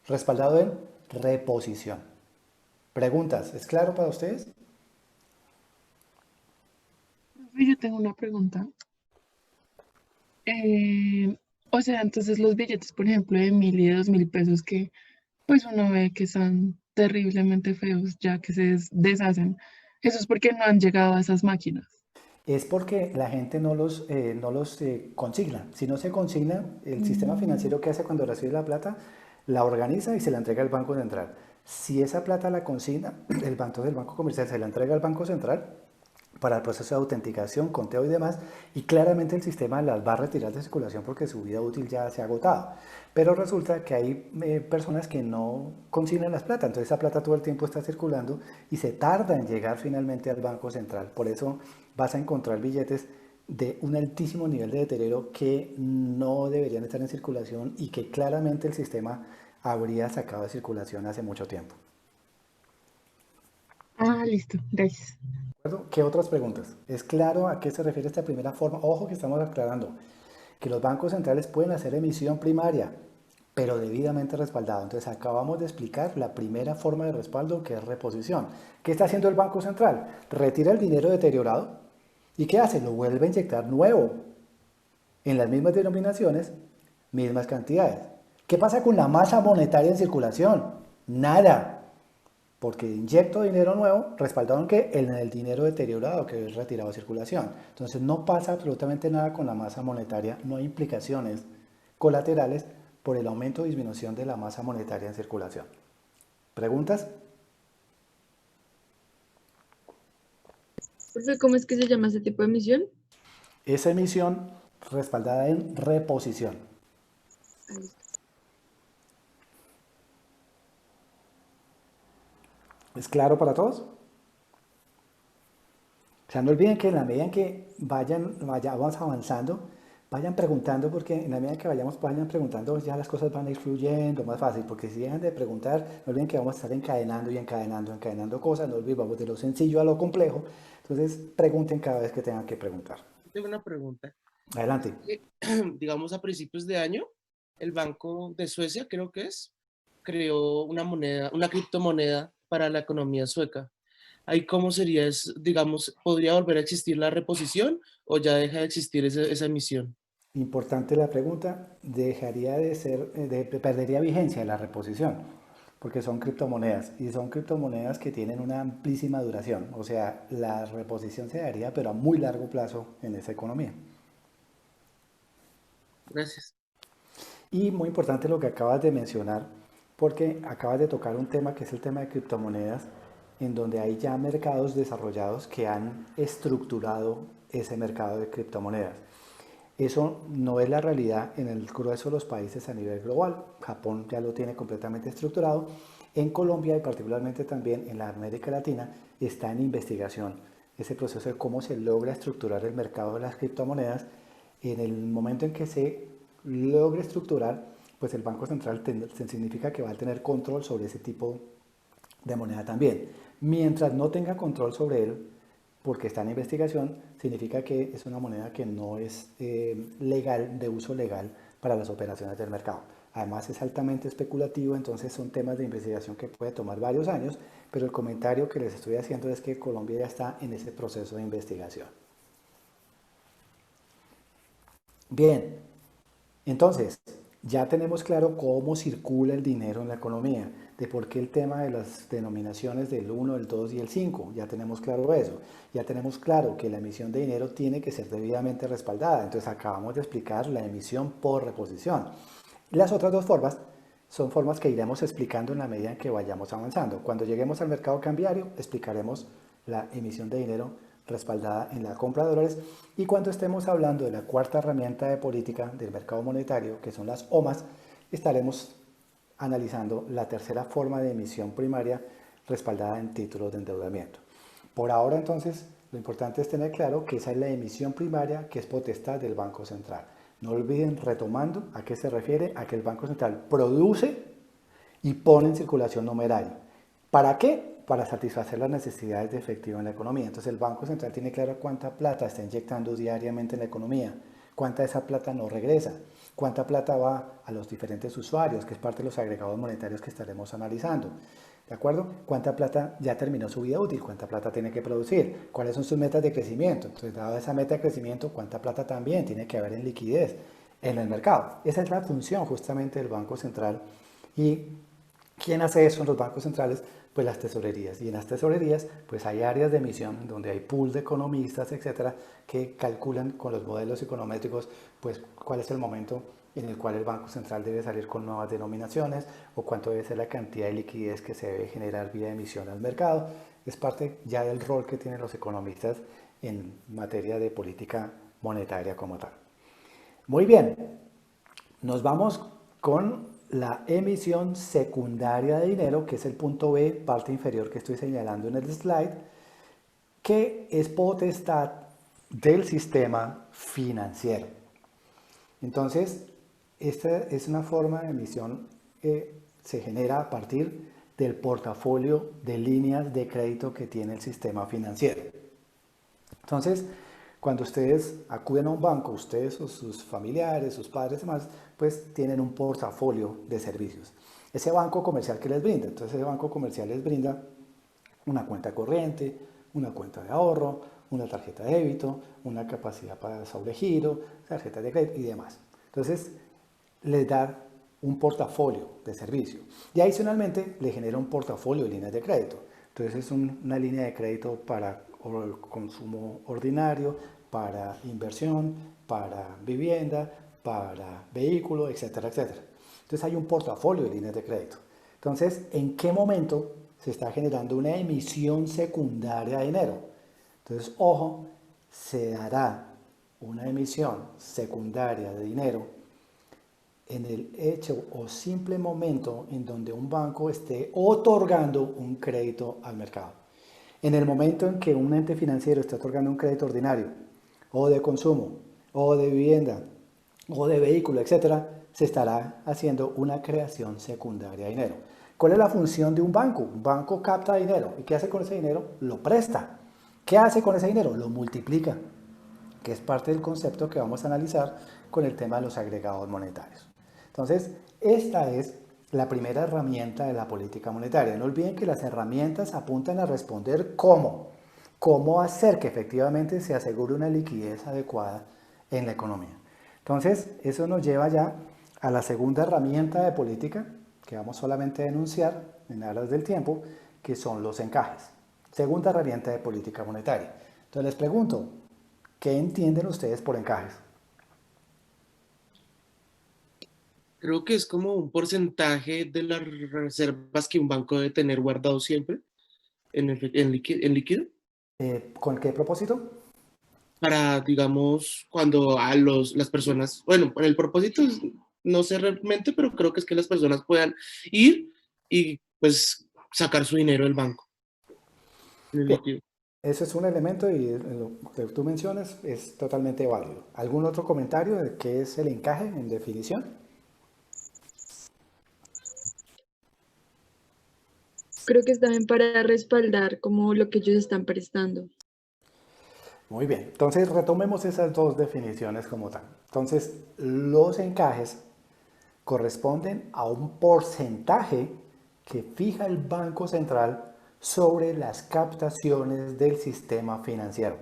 respaldado en reposición. Preguntas, ¿es claro para ustedes? Yo tengo una pregunta. O sea, entonces los billetes, por ejemplo, de 1000 y de 2000 pesos que pues uno ve que son terriblemente feos ya que se deshacen, eso es porque no han llegado a esas máquinas. Es porque la gente no los consigna. Si no se consigna, el sistema financiero, ¿qué hace cuando recibe la plata? La organiza y se la entrega al Banco Central. Si esa plata la consigna, el banco del Banco Comercial se la entrega al Banco Central, para el proceso de autenticación, conteo y demás, y claramente el sistema las va a retirar de circulación porque su vida útil ya se ha agotado. Pero resulta que hay personas que no consignan las plata, entonces esa plata todo el tiempo está circulando y se tarda en llegar finalmente al Banco Central. Por eso vas a encontrar billetes de un altísimo nivel de deterioro que no deberían estar en circulación y que claramente el sistema habría sacado de circulación hace mucho tiempo. Ah, listo, gracias. ¿De acuerdo? ¿Qué otras preguntas? ¿Es claro a qué se refiere esta primera forma? Ojo que estamos aclarando que los bancos centrales pueden hacer emisión primaria, pero debidamente respaldado. Entonces acabamos de explicar la primera forma de respaldo, que es reposición. ¿Qué está haciendo el Banco Central? Retira el dinero deteriorado y ¿qué hace? Lo vuelve a inyectar nuevo en las mismas denominaciones, mismas cantidades. ¿Qué pasa con la masa monetaria en circulación? Nada. Porque inyecto dinero nuevo respaldado en el dinero deteriorado que es retirado de circulación. Entonces no pasa absolutamente nada con la masa monetaria, no hay implicaciones colaterales por el aumento o disminución de la masa monetaria en circulación. ¿Preguntas? Profe, ¿cómo es que se llama ese tipo de emisión? Esa emisión respaldada en reposición. Ah, listo. ¿Es claro para todos? O sea, no olviden que en la medida en que vayamos avanzando, vayan preguntando, porque en la medida que vayan preguntando, ya las cosas van a ir fluyendo más fácil, porque si dejan de preguntar, no olviden que vamos a estar encadenando cosas, no olviden, vamos de lo sencillo a lo complejo, entonces pregunten cada vez que tengan que preguntar. Tengo una pregunta. Adelante. Digamos, a principios de año, el Banco de Suecia, creo que es, creó una moneda, una criptomoneda para la economía sueca. Ahí, ¿cómo sería? Digamos, ¿podría volver a existir la reposición o ya deja de existir esa emisión? Importante la pregunta, perdería vigencia la reposición, porque son criptomonedas y son criptomonedas que tienen una amplísima duración, o sea, la reposición se daría pero a muy largo plazo en esa economía. Gracias. Y muy importante lo que acabas de mencionar, porque acabas de tocar un tema que es el tema de criptomonedas, en donde hay ya mercados desarrollados que han estructurado ese mercado de criptomonedas. Eso no es la realidad en el grueso de los países a nivel global. Japón ya lo tiene completamente estructurado. En Colombia y particularmente también en la América Latina está en investigación ese proceso de cómo se logra estructurar el mercado de las criptomonedas. En el momento en que se logre estructurar, pues el Banco Central significa que va a tener control sobre ese tipo de moneda también. Mientras no tenga control sobre él, porque está en investigación, significa que es una moneda que no es legal, de uso legal para las operaciones del mercado. Además es altamente especulativo, entonces son temas de investigación que puede tomar varios años, pero el comentario que les estoy haciendo es que Colombia ya está en ese proceso de investigación. Bien, entonces ya tenemos claro cómo circula el dinero en la economía, de por qué el tema de las denominaciones del 1, el 2 y el 5, ya tenemos claro eso. Ya tenemos claro que la emisión de dinero tiene que ser debidamente respaldada, entonces acabamos de explicar la emisión por reposición. Las otras dos formas son formas que iremos explicando en la medida en que vayamos avanzando. Cuando lleguemos al mercado cambiario, explicaremos la emisión de dinero respaldada en la compra de dólares, y cuando estemos hablando de la cuarta herramienta de política del mercado monetario, que son las OMAs, estaremos analizando la tercera forma de emisión primaria respaldada en títulos de endeudamiento. Por ahora entonces lo importante es tener claro que esa es la emisión primaria, que es potestad del Banco Central. No olviden, retomando, a qué se refiere: a que el Banco Central produce y pone en circulación numerario. ¿Para qué? Para satisfacer las necesidades de efectivo en la economía. Entonces el Banco Central tiene claro cuánta plata está inyectando diariamente en la economía, cuánta de esa plata no regresa, cuánta plata va a los diferentes usuarios, que es parte de los agregados monetarios que estaremos analizando. ¿De acuerdo? ¿Cuánta plata ya terminó su vida útil? ¿Cuánta plata tiene que producir? ¿Cuáles son sus metas de crecimiento? Entonces, dada esa meta de crecimiento, ¿cuánta plata también tiene que haber en liquidez en el mercado? Esa es la función justamente del Banco Central. ¿Y quién hace eso en los bancos centrales? Pues las tesorerías. Y en las tesorerías pues hay áreas de emisión donde hay pool de economistas, etcétera, que calculan con los modelos econométricos pues cuál es el momento en el cual el Banco Central debe salir con nuevas denominaciones, o cuánto debe ser la cantidad de liquidez que se debe generar vía emisión al mercado. Es parte ya del rol que tienen los economistas en materia de política monetaria como tal. Muy bien, nos vamos con la emisión secundaria de dinero, que es el punto B, parte inferior que estoy señalando en el slide, que es potestad del sistema financiero. Entonces, esta es una forma de emisión que se genera a partir del portafolio de líneas de crédito que tiene el sistema financiero. Entonces, cuando ustedes acuden a un banco, ustedes o sus familiares, sus padres y demás, pues tienen un portafolio de servicios. Ese banco comercial que les brinda, entonces ese banco comercial les brinda una cuenta corriente, una cuenta de ahorro, una tarjeta de débito, una capacidad para sobregiro, tarjeta de crédito y demás. Entonces, les da un portafolio de servicio y adicionalmente le genera un portafolio de líneas de crédito. Entonces es una línea de crédito para consumo ordinario, para inversión, para vivienda, para vehículo, etcétera, etcétera. Entonces hay un portafolio de líneas de crédito. Entonces, ¿en qué momento se está generando una emisión secundaria de dinero? Entonces, ojo, se dará una emisión secundaria de dinero en el hecho o simple momento en donde un banco esté otorgando un crédito al mercado. En el momento en que un ente financiero esté otorgando un crédito ordinario, o de consumo, o de vivienda, o de vehículo, etcétera, se estará haciendo una creación secundaria de dinero. ¿Cuál es la función de un banco? Un banco capta dinero. ¿Y qué hace con ese dinero? Lo presta. ¿Qué hace con ese dinero? Lo multiplica, que es parte del concepto que vamos a analizar con el tema de los agregados monetarios. Entonces, esta es la primera herramienta de la política monetaria. No olviden que las herramientas apuntan a responder cómo hacer que efectivamente se asegure una liquidez adecuada en la economía. Entonces, eso nos lleva ya a la segunda herramienta de política que vamos solamente a enunciar en aras del tiempo, que son los encajes. Segunda herramienta de política monetaria. Entonces les pregunto, ¿qué entienden ustedes por encajes? Creo que es como un porcentaje de las reservas que un banco debe tener guardado siempre en líquido. ¿Con qué propósito? Para, digamos, cuando las personas, bueno, el propósito no sé realmente, pero creo que es que las personas puedan ir y pues sacar su dinero del banco, en el Bien, líquido. ese es un elemento y lo que tú mencionas es totalmente válido. ¿Algún otro comentario de qué es el encaje en definición? Creo que está bien para respaldar como lo que ellos están prestando. Muy bien, entonces retomemos esas dos definiciones como tal. Entonces, los encajes corresponden a un porcentaje que fija el Banco Central sobre las captaciones del sistema financiero.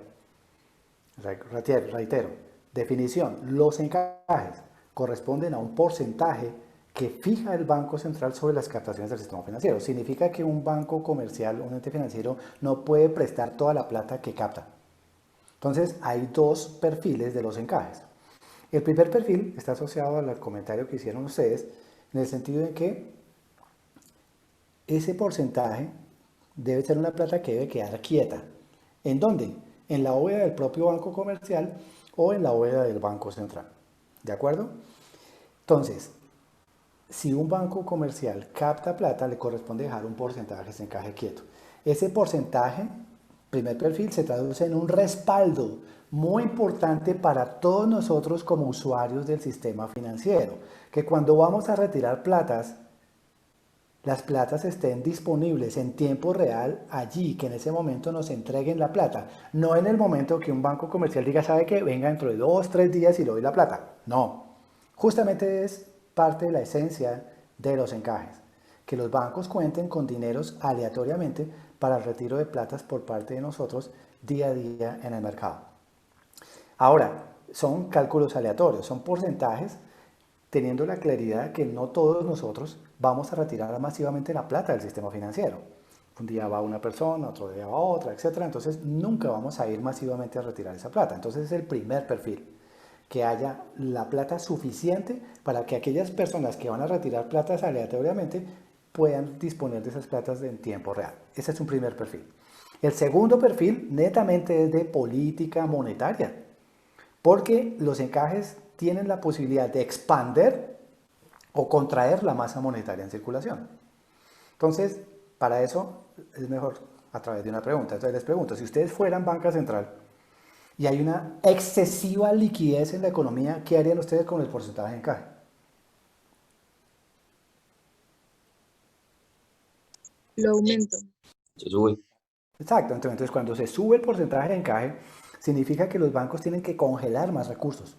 Reitero, definición, los encajes corresponden a un porcentaje que fija el Banco Central sobre las captaciones del sistema financiero. Significa que un banco comercial, un ente financiero, no puede prestar toda la plata que capta. Entonces, hay dos perfiles de los encajes. El primer perfil está asociado al comentario que hicieron ustedes, en el sentido de que ese porcentaje debe ser una plata que debe quedar quieta. ¿En dónde? En la bóveda del propio banco comercial o en la bóveda del Banco Central. ¿De acuerdo? Entonces, si un banco comercial capta plata, le corresponde dejar un porcentaje que se encaje quieto. Ese porcentaje, primer perfil, se traduce en un respaldo muy importante para todos nosotros como usuarios del sistema financiero, que cuando vamos a retirar platas, las platas estén disponibles en tiempo real allí, que en ese momento nos entreguen la plata, no en el momento que un banco comercial diga, ¿sabe qué? Venga dentro de 2, 3 días y le doy la plata. No, justamente es parte de la esencia de los encajes, que los bancos cuenten con dineros aleatoriamente para el retiro de platas por parte de nosotros día a día en el mercado. Ahora, son cálculos aleatorios, son porcentajes, teniendo la claridad que no todos nosotros vamos a retirar masivamente la plata del sistema financiero. Un día va una persona, otro día va otra, etc. Entonces nunca vamos a ir masivamente a retirar esa plata. Entonces es el primer perfil, que haya la plata suficiente para que aquellas personas que van a retirar platas aleatoriamente puedan disponer de esas platas en tiempo real. Ese es un primer perfil. El segundo perfil netamente es de política monetaria, porque los encajes tienen la posibilidad de expander o contraer la masa monetaria en circulación. Entonces, para eso es mejor a través de una pregunta. Entonces les pregunto, si ustedes fueran banca central y hay una excesiva liquidez en la economía, ¿qué harían ustedes con el porcentaje de encaje? Lo aumento. Se sube. Exacto, entonces cuando se sube el porcentaje de encaje, significa que los bancos tienen que congelar más recursos.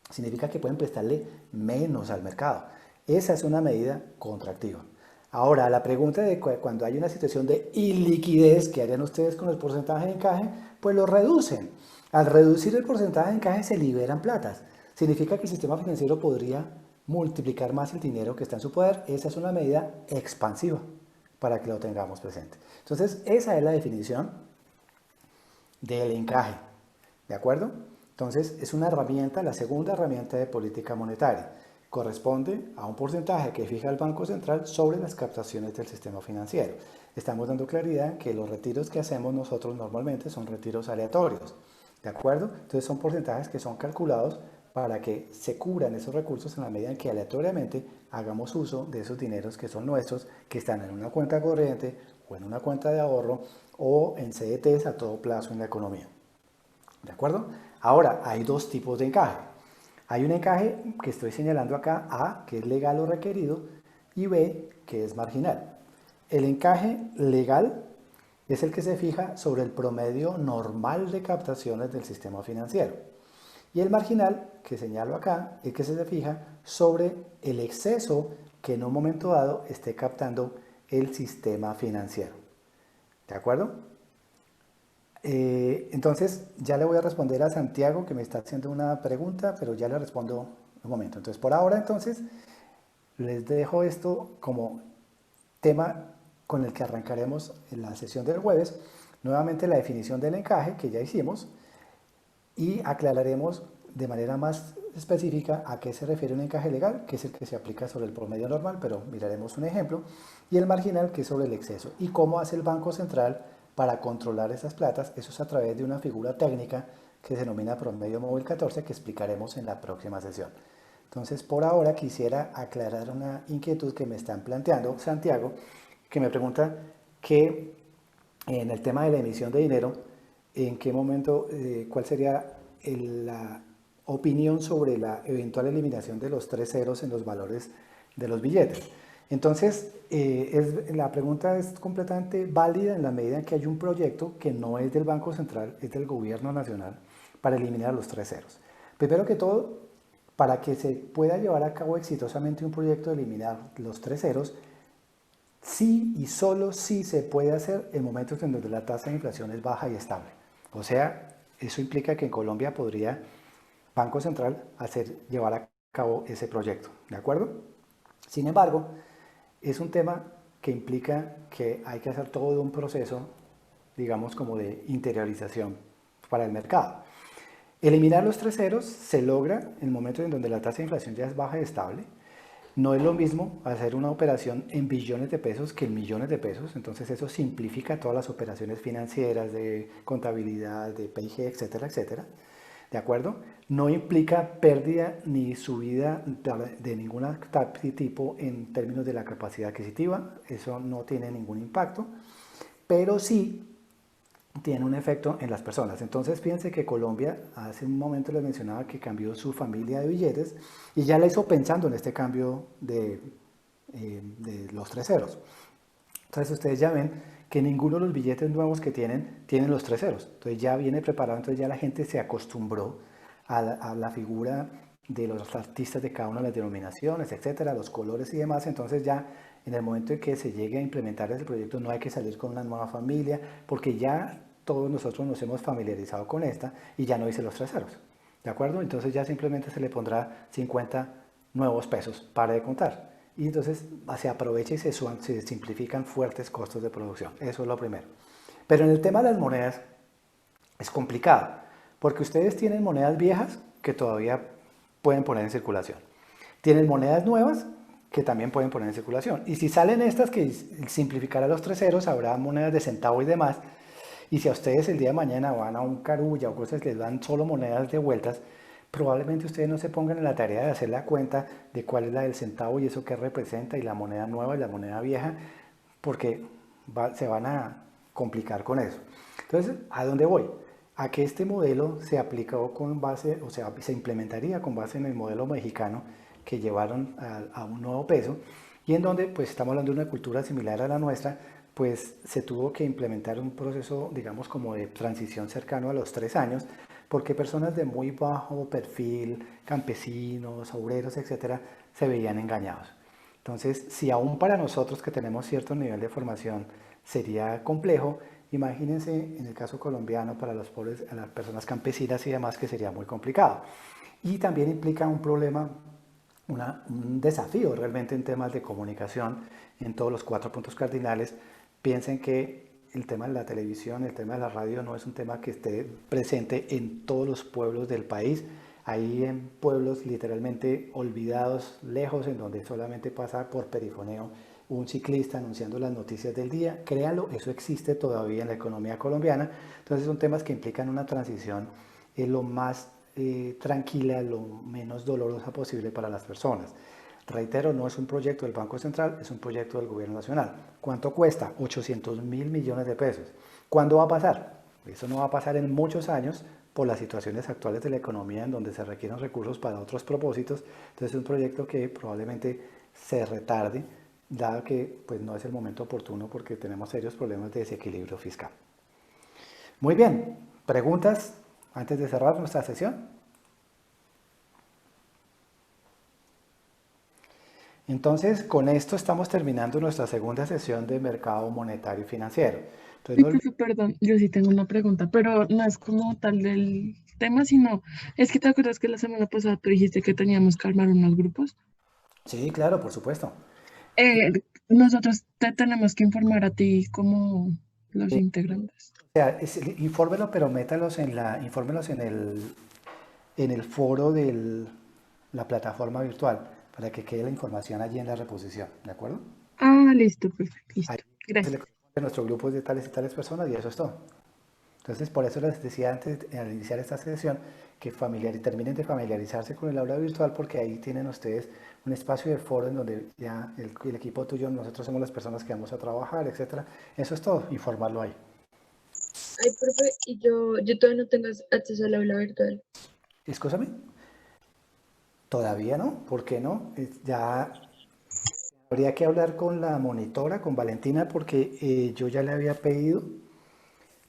Significa que pueden prestarle menos al mercado. Esa es una medida contractiva. Ahora, la pregunta de cuando hay una situación de iliquidez, ¿qué harían ustedes con el porcentaje de encaje? Pues lo reducen. Al reducir el porcentaje de encaje se liberan platas. Significa que el sistema financiero podría multiplicar más el dinero que está en su poder. Esa es una medida expansiva para que lo tengamos presente. Entonces, esa es la definición del encaje. ¿De acuerdo? Entonces, es una herramienta, la segunda herramienta de política monetaria. Corresponde a un porcentaje que fija el Banco Central sobre las captaciones del sistema financiero. Estamos dando claridad que los retiros que hacemos nosotros normalmente son retiros aleatorios. ¿De acuerdo? Entonces, son porcentajes que son calculados para que se cubran esos recursos en la medida en que aleatoriamente hagamos uso de esos dineros que son nuestros, que están en una cuenta corriente o en una cuenta de ahorro o en CDTs a todo plazo en la economía. ¿De acuerdo? Ahora, hay dos tipos de encaje. Hay un encaje que estoy señalando acá, A, que es legal o requerido, y B, que es marginal. El encaje legal es el que se fija sobre el promedio normal de captaciones del sistema financiero. Y el marginal, que señalo acá, es que se fija sobre el exceso que en un momento dado esté captando el sistema financiero. ¿De acuerdo? Entonces, ya le voy a responder a Santiago, que me está haciendo una pregunta, pero ya le respondo un momento. Entonces, por ahora, entonces, les dejo esto como tema con el que arrancaremos en la sesión del jueves. Nuevamente la definición del encaje, que ya hicimos, y aclararemos de manera más específica a qué se refiere un encaje legal, que es el que se aplica sobre el promedio normal, pero miraremos un ejemplo, y el marginal, que es sobre el exceso, y cómo hace el Banco Central para controlar esas platas. Eso es a través de una figura técnica que se denomina promedio móvil 14, que explicaremos en la próxima sesión. Entonces, por ahora quisiera aclarar una inquietud que me están planteando Santiago, que me pregunta que en el tema de la emisión de dinero, en qué momento, cuál sería la opinión sobre la eventual eliminación de los 3 ceros en los valores de los billetes. Entonces, la pregunta es completamente válida en la medida en que hay un proyecto que no es del Banco Central, es del Gobierno Nacional, para eliminar los 3 ceros. Primero que todo, para que se pueda llevar a cabo exitosamente un proyecto de eliminar los 3 ceros, sí y solo sí se puede hacer en momentos en donde la tasa de inflación es baja y estable. O sea, eso implica que en Colombia podría Banco Central llevar a cabo ese proyecto, ¿de acuerdo? Sin embargo, es un tema que implica que hay que hacer todo un proceso, digamos, como de interiorización para el mercado. Eliminar los 3 ceros se logra en el momento en donde la tasa de inflación ya es baja y estable. No es lo mismo hacer una operación en billones de pesos que en millones de pesos, entonces eso simplifica todas las operaciones financieras de contabilidad, de PIG, etcétera, etcétera. ¿De acuerdo? No implica pérdida ni subida de ningún tipo en términos de la capacidad adquisitiva, eso no tiene ningún impacto, pero sí tiene un efecto en las personas. Entonces fíjense que Colombia, hace un momento les mencionaba que cambió su familia de billetes y ya la hizo pensando en este cambio de los 3 ceros. Entonces ustedes ya ven que ninguno de los billetes nuevos que tienen los 3 ceros. Entonces ya viene preparado, entonces ya la gente se acostumbró a la figura de los artistas de cada una de las denominaciones, etcétera, los colores y demás. Entonces ya en el momento en que se llegue a implementar ese proyecto no hay que salir con una nueva familia, porque ya todos nosotros nos hemos familiarizado con esta y ya no dice los 3 ceros. ¿De acuerdo? Entonces ya simplemente se le pondrá 50 nuevos pesos para de contar. Y entonces se aprovecha y se simplifican fuertes costos de producción. Eso es lo primero. Pero en el tema de las monedas es complicado, porque ustedes tienen monedas viejas que todavía pueden poner en circulación. Tienen monedas nuevas que también pueden poner en circulación. Y si salen estas que simplificará los 3 ceros, habrá monedas de centavo y demás, Y si a ustedes el día de mañana van a un Carulla o cosas que les dan solo monedas de vueltas, probablemente ustedes no se pongan en la tarea de hacer la cuenta de cuál es la del centavo y eso qué representa y la moneda nueva y la moneda vieja, porque se van a complicar con eso. Entonces, ¿a dónde voy? A que este modelo se aplicó con base, o sea, se implementaría con base en el modelo mexicano que llevaron a un nuevo peso y en donde, pues estamos hablando de una cultura similar a la nuestra, pues se tuvo que implementar un proceso, digamos, como de transición cercano a los 3 años, porque personas de muy bajo perfil, campesinos, obreros, etcétera, se veían engañados. Entonces, si aún para nosotros que tenemos cierto nivel de formación sería complejo, imagínense en el caso colombiano para los pobres, a las personas campesinas y demás, que sería muy complicado. Y también implica un problema, un desafío realmente en temas de comunicación en todos los 4 puntos cardinales. Piensen que el tema de la televisión, el tema de la radio no es un tema que esté presente en todos los pueblos del país. Hay en pueblos literalmente olvidados, lejos, en donde solamente pasa por perifoneo un ciclista anunciando las noticias del día. Créanlo, eso existe todavía en la economía colombiana. Entonces son temas que implican una transición lo más tranquila, lo menos dolorosa posible para las personas. Reitero, no es un proyecto del Banco Central, es un proyecto del Gobierno Nacional. ¿Cuánto cuesta? 800.000 millones de pesos. ¿Cuándo va a pasar? Eso no va a pasar en muchos años por las situaciones actuales de la economía en donde se requieren recursos para otros propósitos. Entonces es un proyecto que probablemente se retarde, dado que pues, no es el momento oportuno porque tenemos serios problemas de desequilibrio fiscal. Muy bien, ¿preguntas antes de cerrar nuestra sesión? Entonces, con esto estamos terminando nuestra segunda sesión de mercado monetario y financiero. Entonces, Profe, perdón, yo sí tengo una pregunta, pero no es como tal del tema, sino es que te acuerdas que la semana pasada tú dijiste que teníamos que armar unos grupos. Sí, claro, por supuesto. Nosotros te tenemos que informar a ti como los integrantes. O sea, infórmelo, pero infórmelos en el foro de la plataforma virtual para que quede la información allí en la reposición, ¿de acuerdo? Ah, listo, perfecto, listo. Ahí se Gracias. le conoce nuestro grupo de tales y tales personas y eso es todo. Entonces, por eso les decía antes, al iniciar esta sesión, que terminen de familiarizarse con el aula virtual porque ahí tienen ustedes un espacio de foro en donde ya el equipo tuyo, nosotros somos las personas que vamos a trabajar, etcétera. Eso es todo, informarlo ahí. Ay, profe, y yo todavía no tengo acceso al aula virtual. Escúchame. Todavía no, ¿por qué no? Ya habría que hablar con la monitora, con Valentina, porque yo ya le había pedido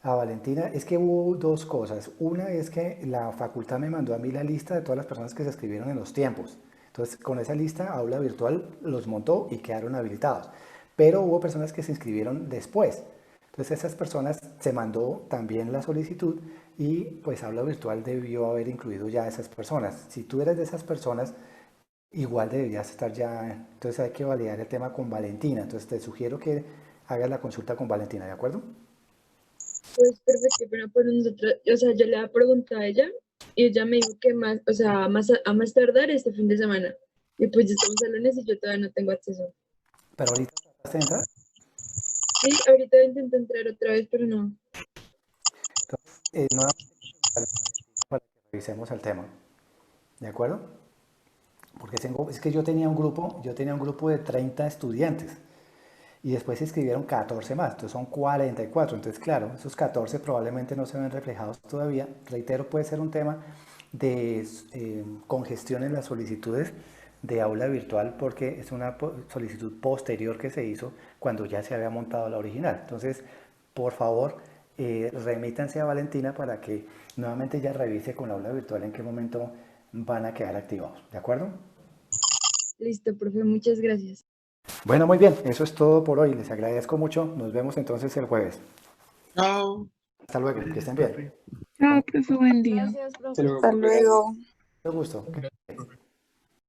a Valentina, es que hubo 2 cosas. Una es que la facultad me mandó a mí la lista de todas las personas que se inscribieron en los tiempos. Entonces, con esa lista, Aula Virtual los montó y quedaron habilitados. Pero hubo personas que se inscribieron después. Entonces, esas personas se mandó también la solicitud y pues Aula Virtual debió haber incluido ya a esas personas. Si tú eres de esas personas, igual deberías estar ya. Entonces, hay que validar el tema con Valentina. Entonces, te sugiero que hagas la consulta con Valentina, ¿de acuerdo? Pues perfecto, pero por nosotros, o sea, yo le había preguntado a ella y ella me dijo que más, o sea, a más tardar este fin de semana. Y pues ya estamos el lunes y yo todavía no tengo acceso. Pero ahorita trataste de entrar. Sí, ahorita intenté entrar otra vez, pero no. Entonces, nuevamente para que revisemos el tema, ¿de acuerdo? Porque es que yo tenía un grupo de 30 estudiantes y después se inscribieron 14 más, entonces son 44. Entonces, claro, esos 14 probablemente no se ven reflejados todavía. Reitero, puede ser un tema de congestión en las solicitudes de aula virtual porque es una solicitud posterior que se hizo cuando ya se había montado la original. Entonces, por favor, remítanse a Valentina para que nuevamente ella revise con la aula virtual en qué momento van a quedar activados, ¿de acuerdo? Listo, profe, muchas gracias. Bueno, muy bien, eso es todo por hoy. Les agradezco mucho. Nos vemos entonces el jueves. Chao. Hasta luego, que estén bien. Chao, profe, buen día. Hasta luego. Mucho gusto.